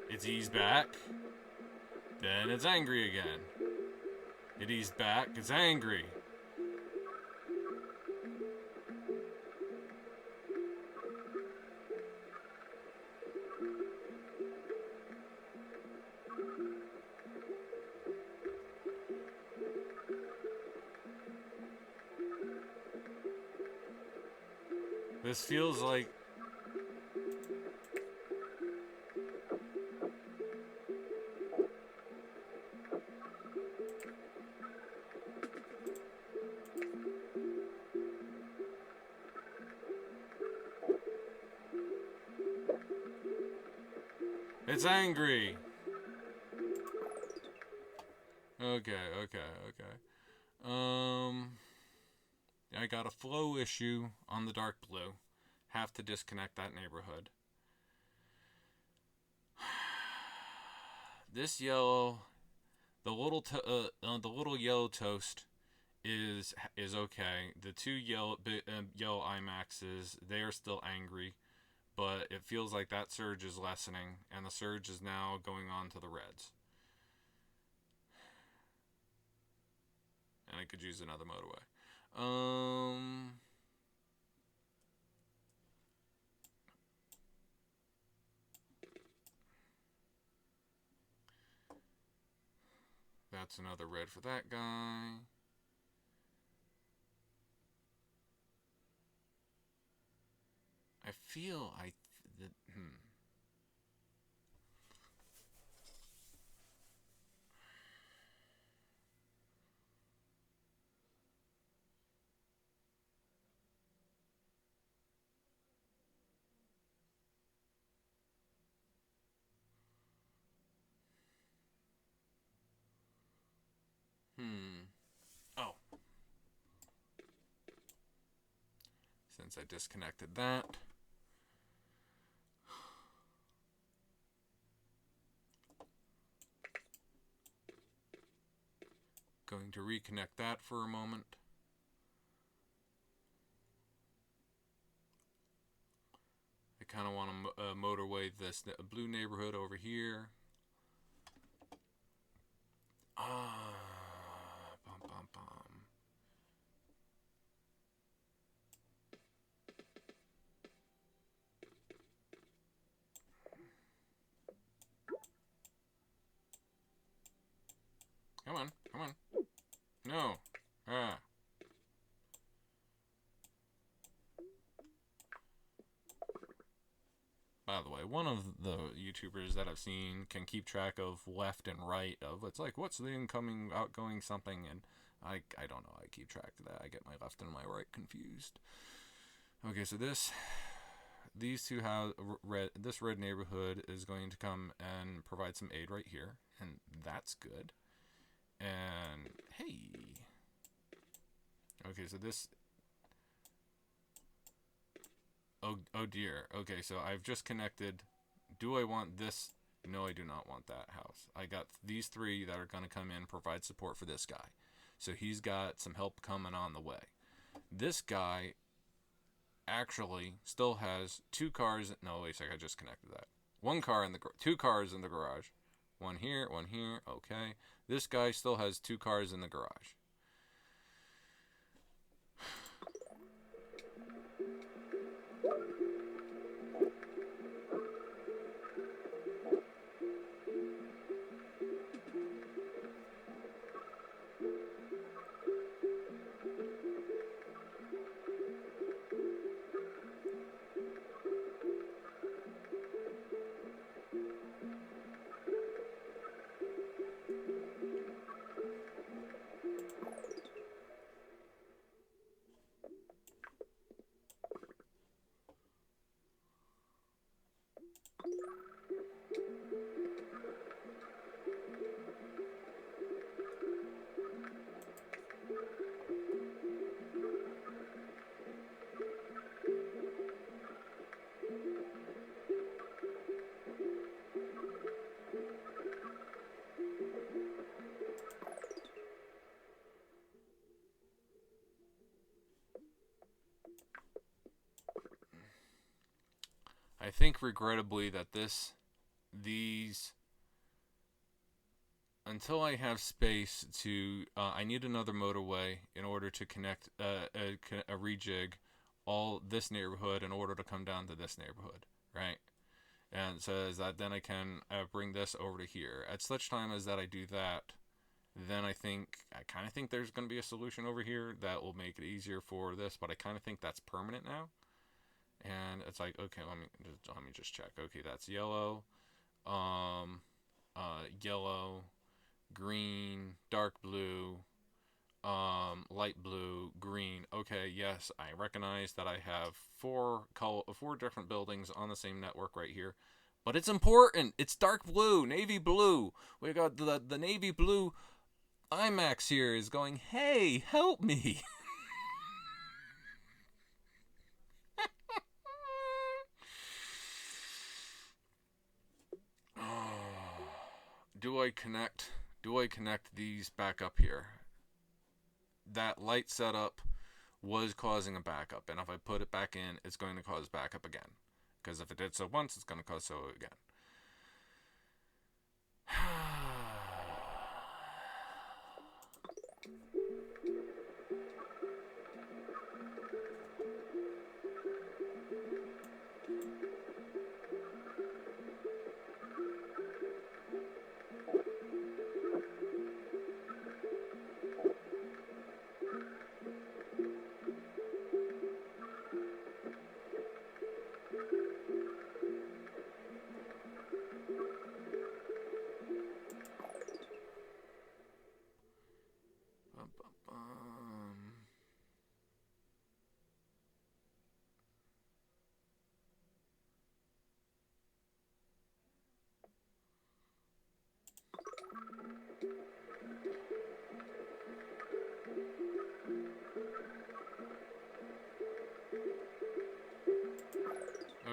It's eased back. Then it's angry again. It eased back. It's angry. This feels like It's angry. Okay. I got a flow issue on the dark blue. Have to disconnect that neighborhood. This yellow, the little yellow toast is okay. The two yellow IMAXs, they are still angry, but it feels like that surge is lessening, and the surge is now going on to the reds. And I could use another motorway. That's another red for that guy. I feel Oh. Since I disconnected that. Going to reconnect that for a moment. I kind of want to motorway this blue neighborhood over here. Bum, bum, bum. Come on. No. By the way, one of the YouTubers that I've seen can keep track of left and right of it's like, what's the incoming, outgoing something, and I don't know. I keep track of that. I get my left and my right confused. Okay, so these two have this red neighborhood is going to come and provide some aid right here, and that's good. And hey, okay, so this. Oh dear. Okay, so I've just connected. Do I want this? No, I do not want that house. I got these three that are going to come in and provide support for this guy. So he's got some help coming on the way. This guy actually still has two cars. No, wait a second. I just connected that. Two cars in the garage. One here, one here. Okay. This guy still has two cars in the garage. I think regrettably that these until I have space to I need another motorway in order to connect a rejig all this neighborhood in order to come down to this neighborhood, right? And so as that then I can bring this over to here. At such time as that I do that, then I kind of think there's going to be a solution over here that will make it easier for this, but I kind of think that's permanent now. And it's like, okay, let me just check. Okay, that's yellow, yellow, green, dark blue, light blue, green. Okay, yes, I recognize that I have four different buildings on the same network right here, But it's important. It's dark blue, navy blue. We got the navy blue IMAX here is going, hey, help me. Do I connect? Do I connect these back up here? That light setup was causing a backup, and if I put it back in, it's going to cause backup again. Because if it did so once, it's going to cause so again.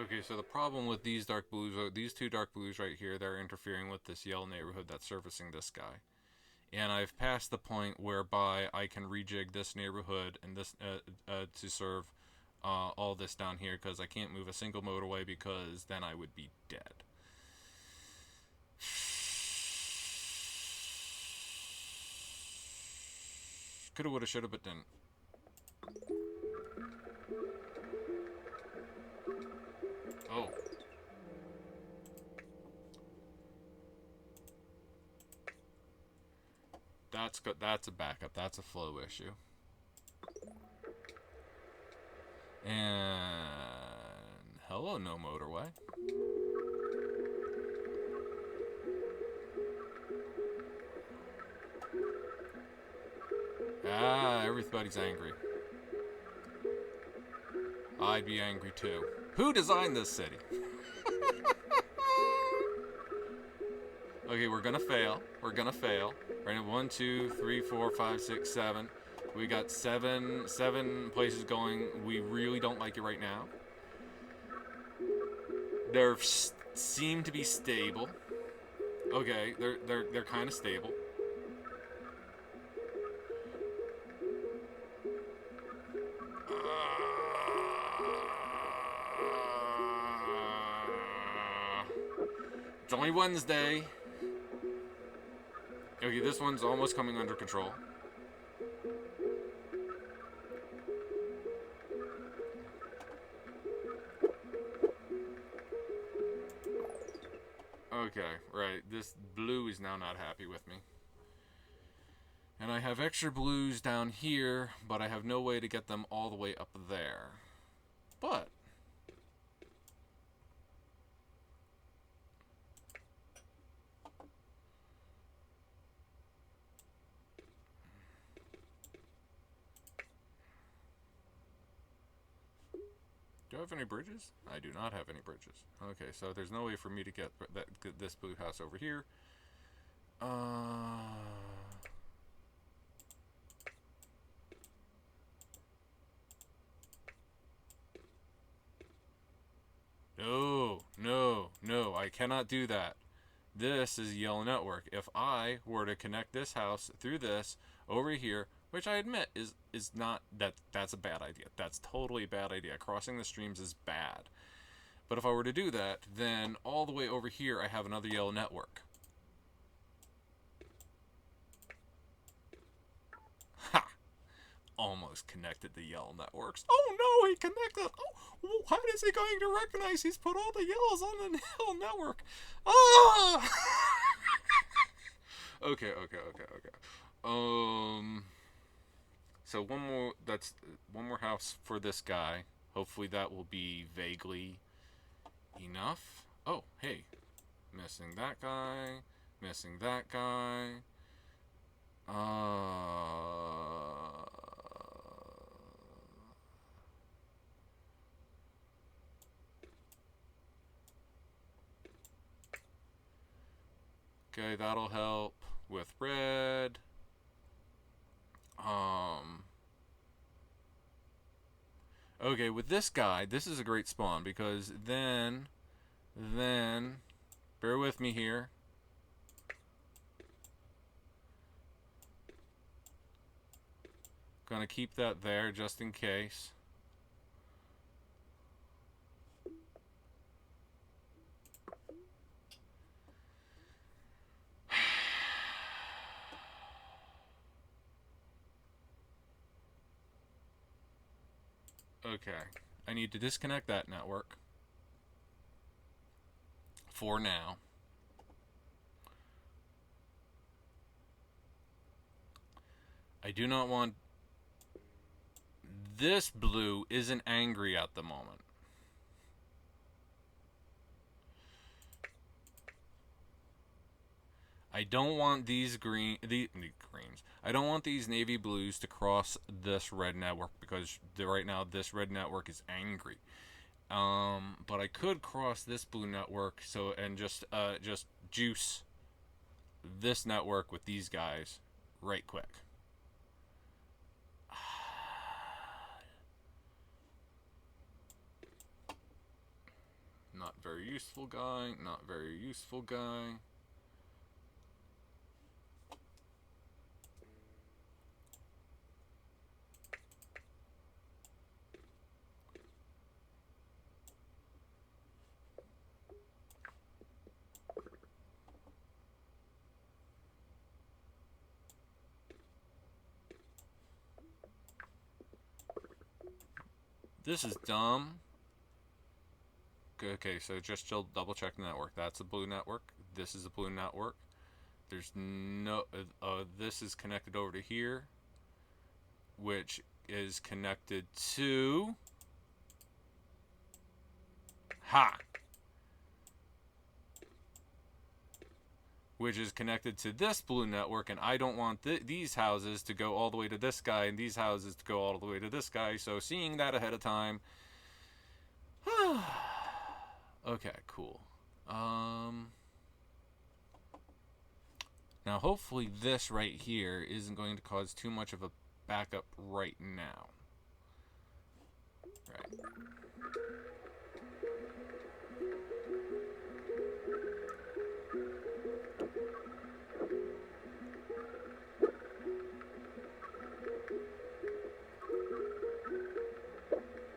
Okay, so the problem with these dark blues, these two dark blues right here, they're interfering with this yellow neighborhood that's servicing this guy. And I've passed the point whereby I can rejig this neighborhood and this to serve all this down here, because I can't move a single motorway, because then I would be dead. Coulda, woulda, shoulda, but didn't. Oh. That's good. That's a backup. That's a flow issue. And hello, no motorway. Ah, everybody's angry. I'd be angry too. Who designed this city? Okay, we're gonna fail. We're gonna fail. Right, 1, 2, 3, 4, 5, 6, 7. We got seven places going. We really don't like it right now. They seem to be stable. Okay, they're kind of stable. It's only Wednesday. Okay, this one's almost coming under control. Okay, right. This blue is now not happy with me. And I have extra blues down here, but I have no way to get them all the way up there. But do I have any bridges? I do not have any bridges. Okay, so there's no way for me to get this blue house over here. No, I cannot do that. This is a yellow network. If I were to connect this house through this over here, which I admit is not, that's a bad idea. That's totally a bad idea. Crossing the streams is bad. But if I were to do that, then all the way over here I have another yellow network. Ha! Almost connected the yellow networks. Oh no, he connected. Oh, how is he going to recognize he's put all the yellows on the yellow network? Ah! Okay. So that's one more house for this guy. Hopefully that will be vaguely enough. Oh, hey. Missing that guy. Missing that guy. Okay, that'll help with red. Okay, with this guy, this is a great spawn because then, bear with me here. Gonna keep that there just in case. Okay, I need to disconnect that network for now. I do not want... This blue isn't angry at the moment. I don't want these greens. I don't want these navy blues to cross this red network because right now this red network is angry. But I could cross this blue network and just juice this network with these guys right quick. Not very useful guy. Not very useful guy. This is dumb. Okay, so just double check the network. That's a blue network. This is a blue network. There's no... this is connected over to here, which is connected to... Ha! Which is connected to this blue network, and I don't want these houses to go all the way to this guy, and these houses to go all the way to this guy, so seeing that ahead of time... Okay, cool. Now, hopefully this right here isn't going to cause too much of a backup right now. Right.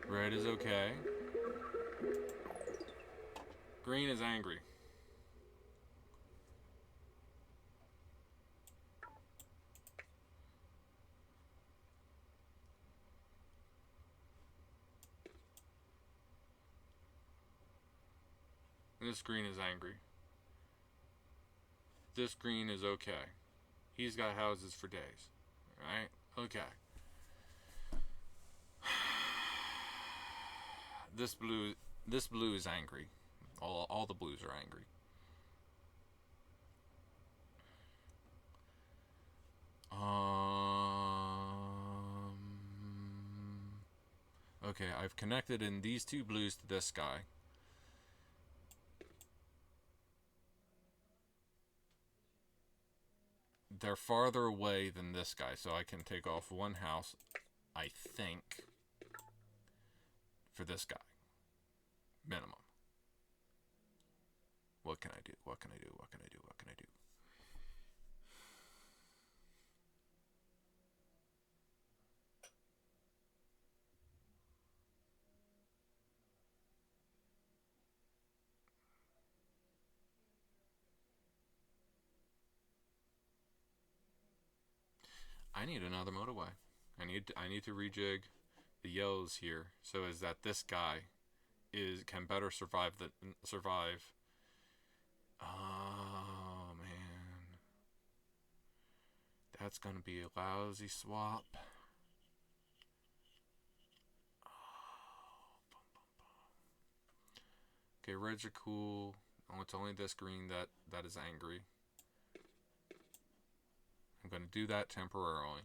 Red is okay. Green is angry. This green is angry. This green is okay. He's got houses for days. Right? Okay. This blue is angry. All the blues are angry. Okay, I've connected in these two blues to this guy. They're farther away than this guy, so I can take off one house, I think, for this guy. Minimum. What can I do? What can I do? What can I do? What can I do? I need another motorway. I need to rejig the yellows here so as that this guy can better survive. Oh man, that's gonna be a lousy swap. Okay, reds are cool. Oh, it's only this green that is angry. I'm going to do that temporarily.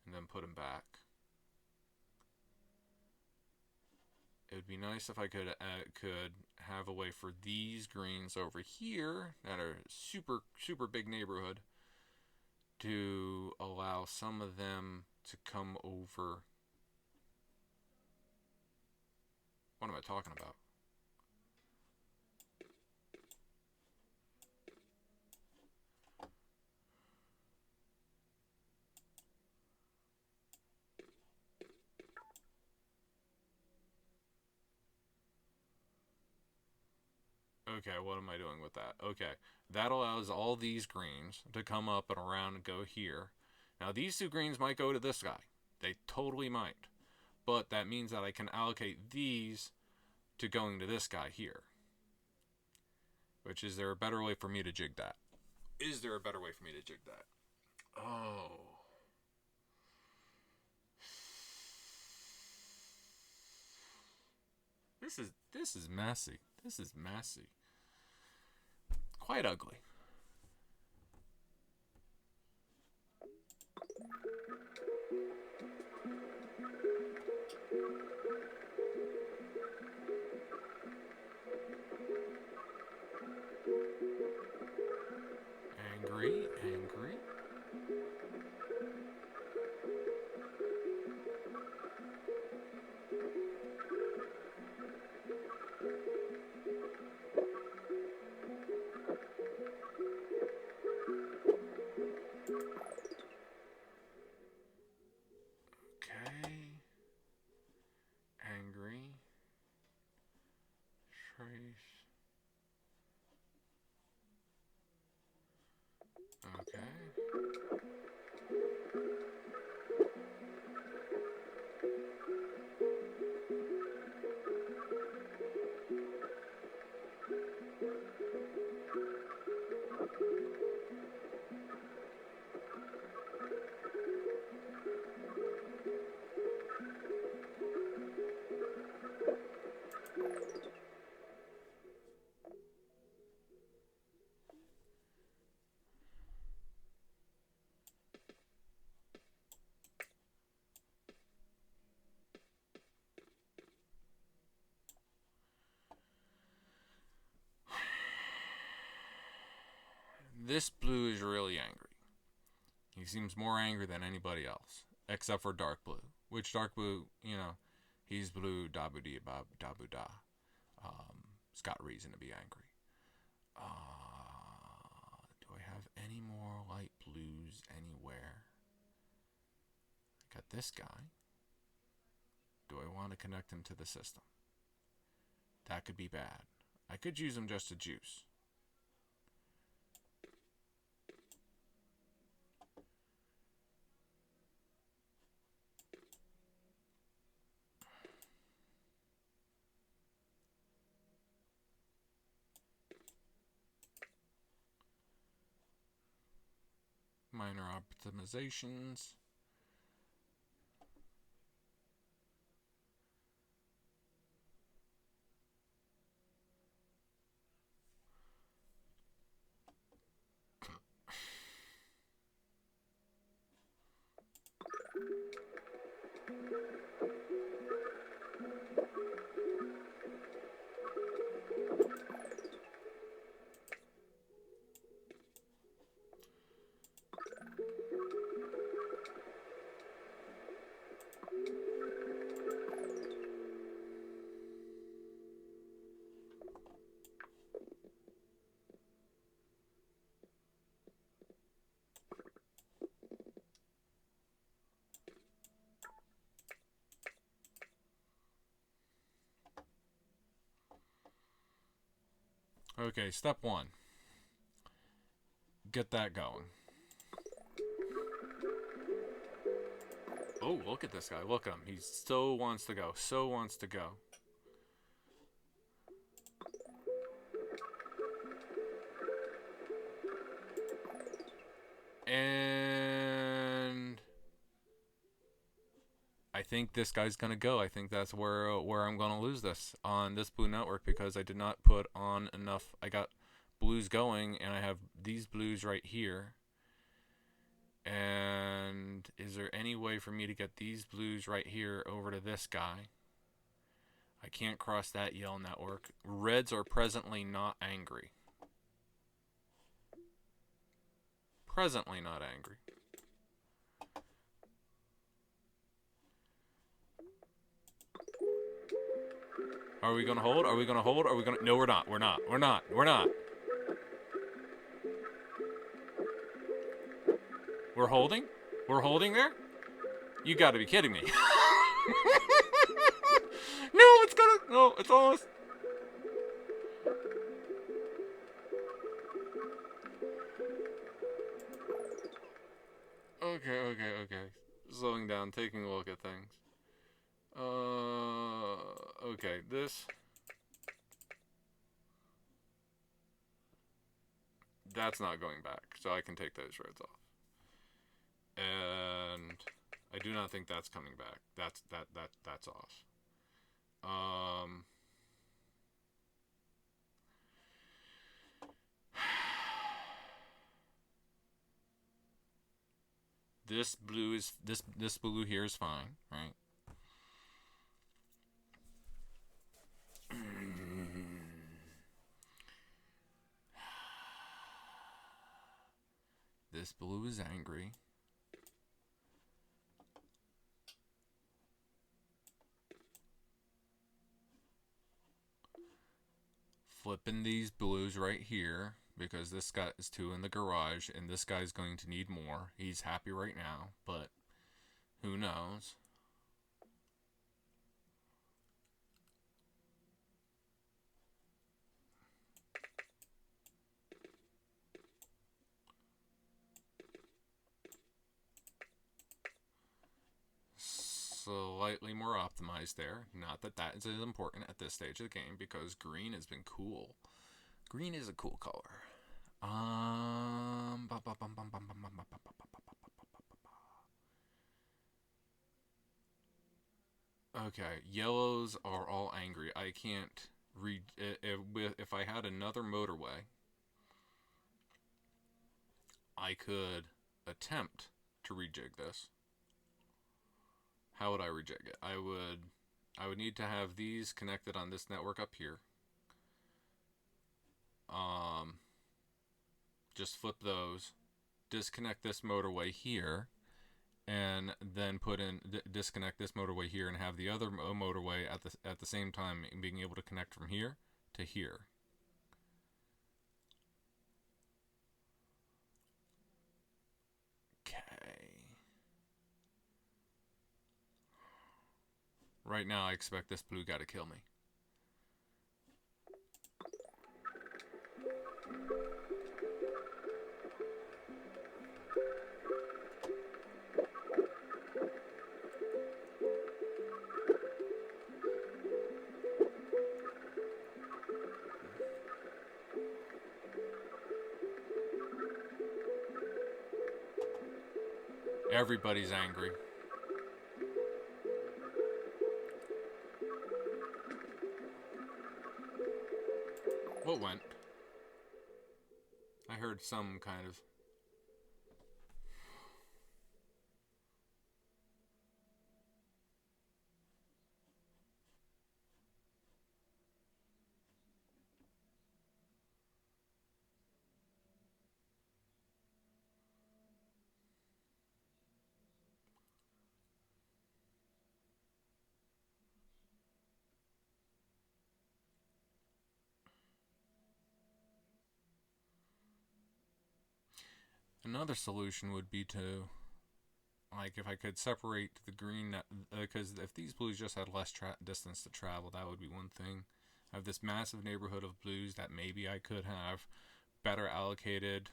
And then put him back. It It'd be nice if I could have a way for these greens over here that are super big neighborhood to allow some of them to come over. What am I talking about? Okay, what am I doing with that? Okay, that allows all these greens to come up and around and go here. Now, these two greens might go to this guy. They totally might. But that means that I can allocate these to going to this guy here. Which, is there a better way for me to jig that? Is there a better way for me to jig that? Oh. This is messy. This is messy. Quite ugly. Angry, angry. Okay. Angry. Trace. Okay. This blue is really angry. He seems more angry than anybody else, except for dark blue. Which dark blue, you know, he's blue, dabu dee bab, dabu da. He's got reason to be angry. Do I have any more light blues anywhere? I got this guy. Do I want to connect him to the system? That could be bad. I could use him just to juice. Minor optimizations. Okay, step one. Get that going. Oh, look at this guy. Look at him. He so wants to go. So wants to go. And I think this guy's gonna go. I think that's where I'm gonna lose this on this blue network, because I did not put on enough. I got blues going, and I have these blues right here. And is there any way for me to get these blues right here over to this guy? I can't cross that yellow network. Reds are presently not angry. Presently not angry. Are we going to hold? Are we going to hold? Are we going to... No, we're not. We're not. We're not. We're not. We're holding? We're holding there? You got to be kidding me. No, it's gonna... No, it's almost... Okay. Slowing down, taking a look at things. Okay, this... That's not going back, so I can take those reds off. And I do not think that's coming back. That's off. This blue is this blue here is fine, right? This blue is angry. Flipping these blues right here because this guy is 2 in the garage and this guy's going to need more. He's happy right now, but who knows? Slightly more optimized there. Not that that is as important at this stage of the game because green has been cool. Green is a cool color. Okay, yellows are all angry. I can't read if I had another motorway, I could attempt to rejig this. How would I rejig it? I would need to have these connected on this network up here. Just flip those, disconnect this motorway here, and then put in disconnect this motorway here and have the other motorway at the same time being able to connect from here to here. Okay. Right now I expect this blue guy to kill me. Everybody's angry. What went? I heard some kind of... Another solution would be to, like, if I could separate the green, because if these blues just had less distance to travel, that would be one thing. I have this massive neighborhood of blues that maybe I could have better allocated.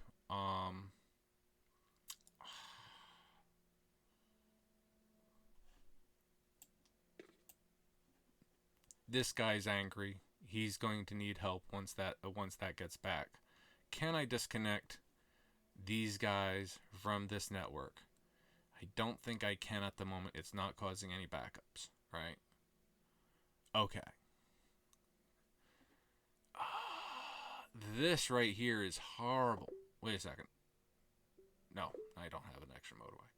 This guy's angry. He's going to need help once that gets back. Can I disconnect these guys from this network? I don't think I can at the moment. It's not causing any backups, right? Okay. This right here is horrible. Wait a second. No, I don't have an extra motorway.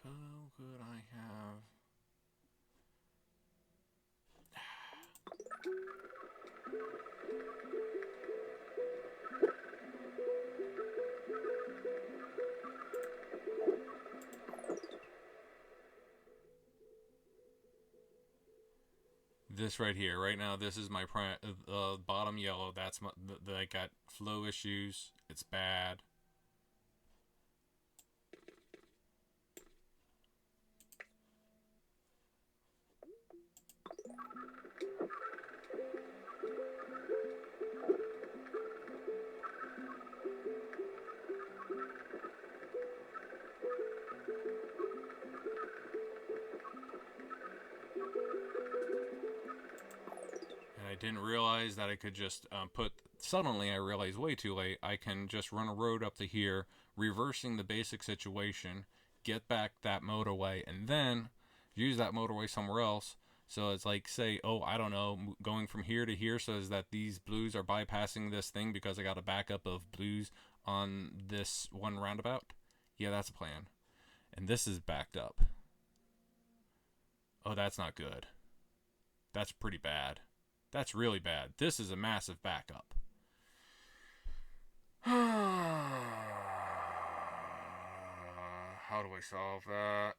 How could I have... This right here, right now, this is my bottom yellow. That's my, I got flow issues. It's bad. I didn't realize that I could just suddenly I realized way too late, I can just run a road up to here, reversing the basic situation, get back that motorway, and then use that motorway somewhere else. So it's like, say, oh, I don't know, going from here to here so that these blues are bypassing this thing because I got a backup of blues on this one roundabout. Yeah, that's a plan. And this is backed up. Oh, that's not good. That's pretty bad. That's really bad. This is a massive backup. How do I solve that?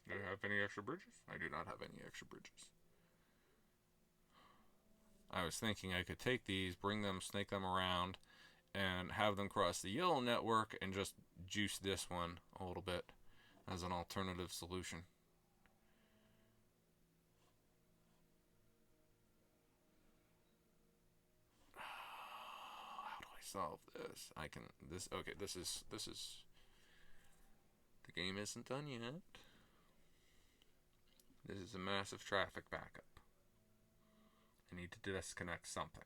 Do I have any extra bridges? I do not have any extra bridges. I was thinking I could take these, bring them, snake them around, and have them cross the yellow network and just juice this one a little bit as an alternative solution. How do I solve this? Okay, this is the game isn't done yet. This is a massive traffic backup. I need to disconnect something.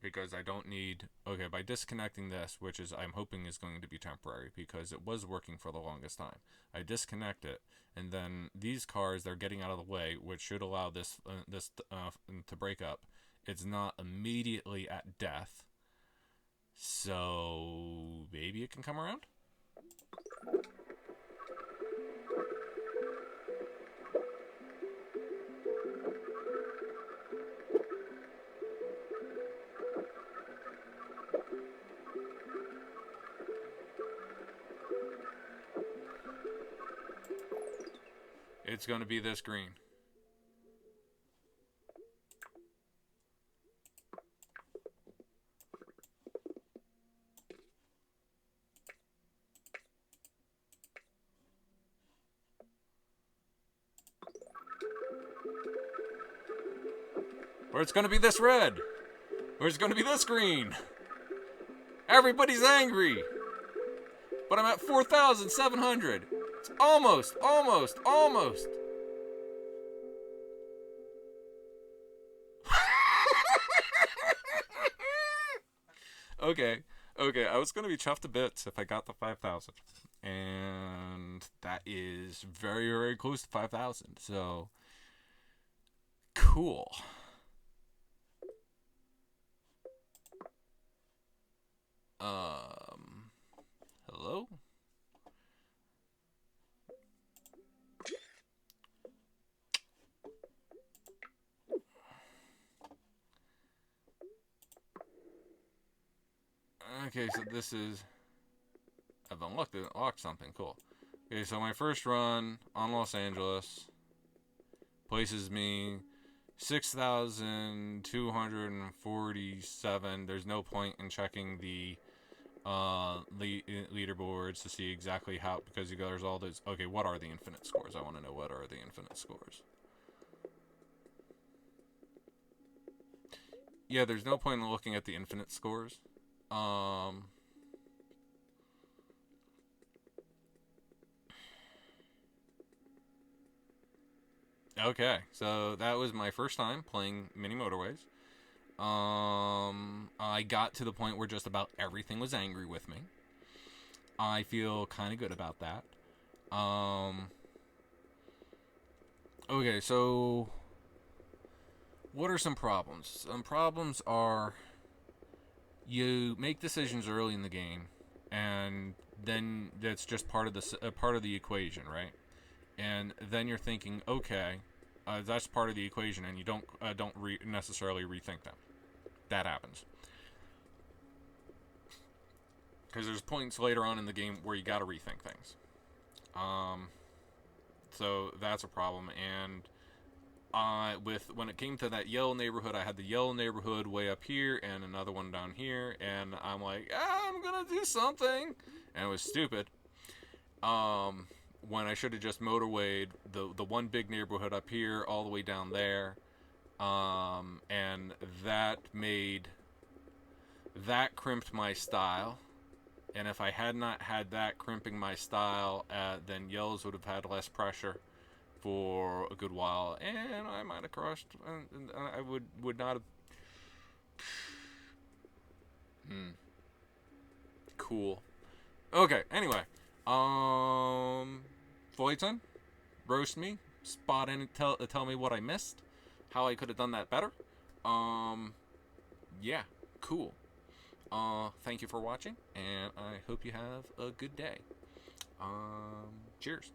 Because I don't need... Okay, by disconnecting this, which is I'm hoping is going to be temporary because it was working for the longest time. I disconnect it, and then these cars, they're getting out of the way, which should allow this to break up. It's not immediately at death. So maybe it can come around? It's going to be this green. Or it's going to be this red. Or it's going to be this green. Everybody's angry. But I'm at 4,700. It's almost. Okay, I was going to be chuffed to bits if I got the 5,000. And that is very, very close to 5,000. So, cool. Hello? Okay, so this is... I've unlocked something, cool. Okay, so my first run on Los Angeles places me 6,247. There's no point in checking the leaderboards to see exactly how, because there's all those... Okay, what are the infinite scores? I want to know what are the infinite scores. yeah, there's no point in looking at the infinite scores. Um, okay, so that was my first time playing Mini-Motorways. I got to the point where just about everything was angry with me. I feel kind of good about that. Okay, so what are some problems? Some problems are you make decisions early in the game, and then that's just part of the equation, right? And then you're thinking, okay, that's part of the equation, and you don't necessarily rethink them. That happens because there's points later on in the game where you got to rethink things. Um, so that's a problem. And with when it came to that yellow neighborhood, I had the yellow neighborhood way up here and another one down here, and I'm like, I'm gonna do something, and it was stupid. When I should have just motorwayed the one big neighborhood up here all the way down there, and that crimped my style. And if I had not had that crimping my style, then yellows would have had less pressure for a good while, and I might have crushed. And I would not have. Cool. Okay. Anyway, Floydson, roast me, spot in, and tell me what I missed, how I could have done that better. Um, yeah, cool. Thank you for watching, and I hope you have a good day. Cheers.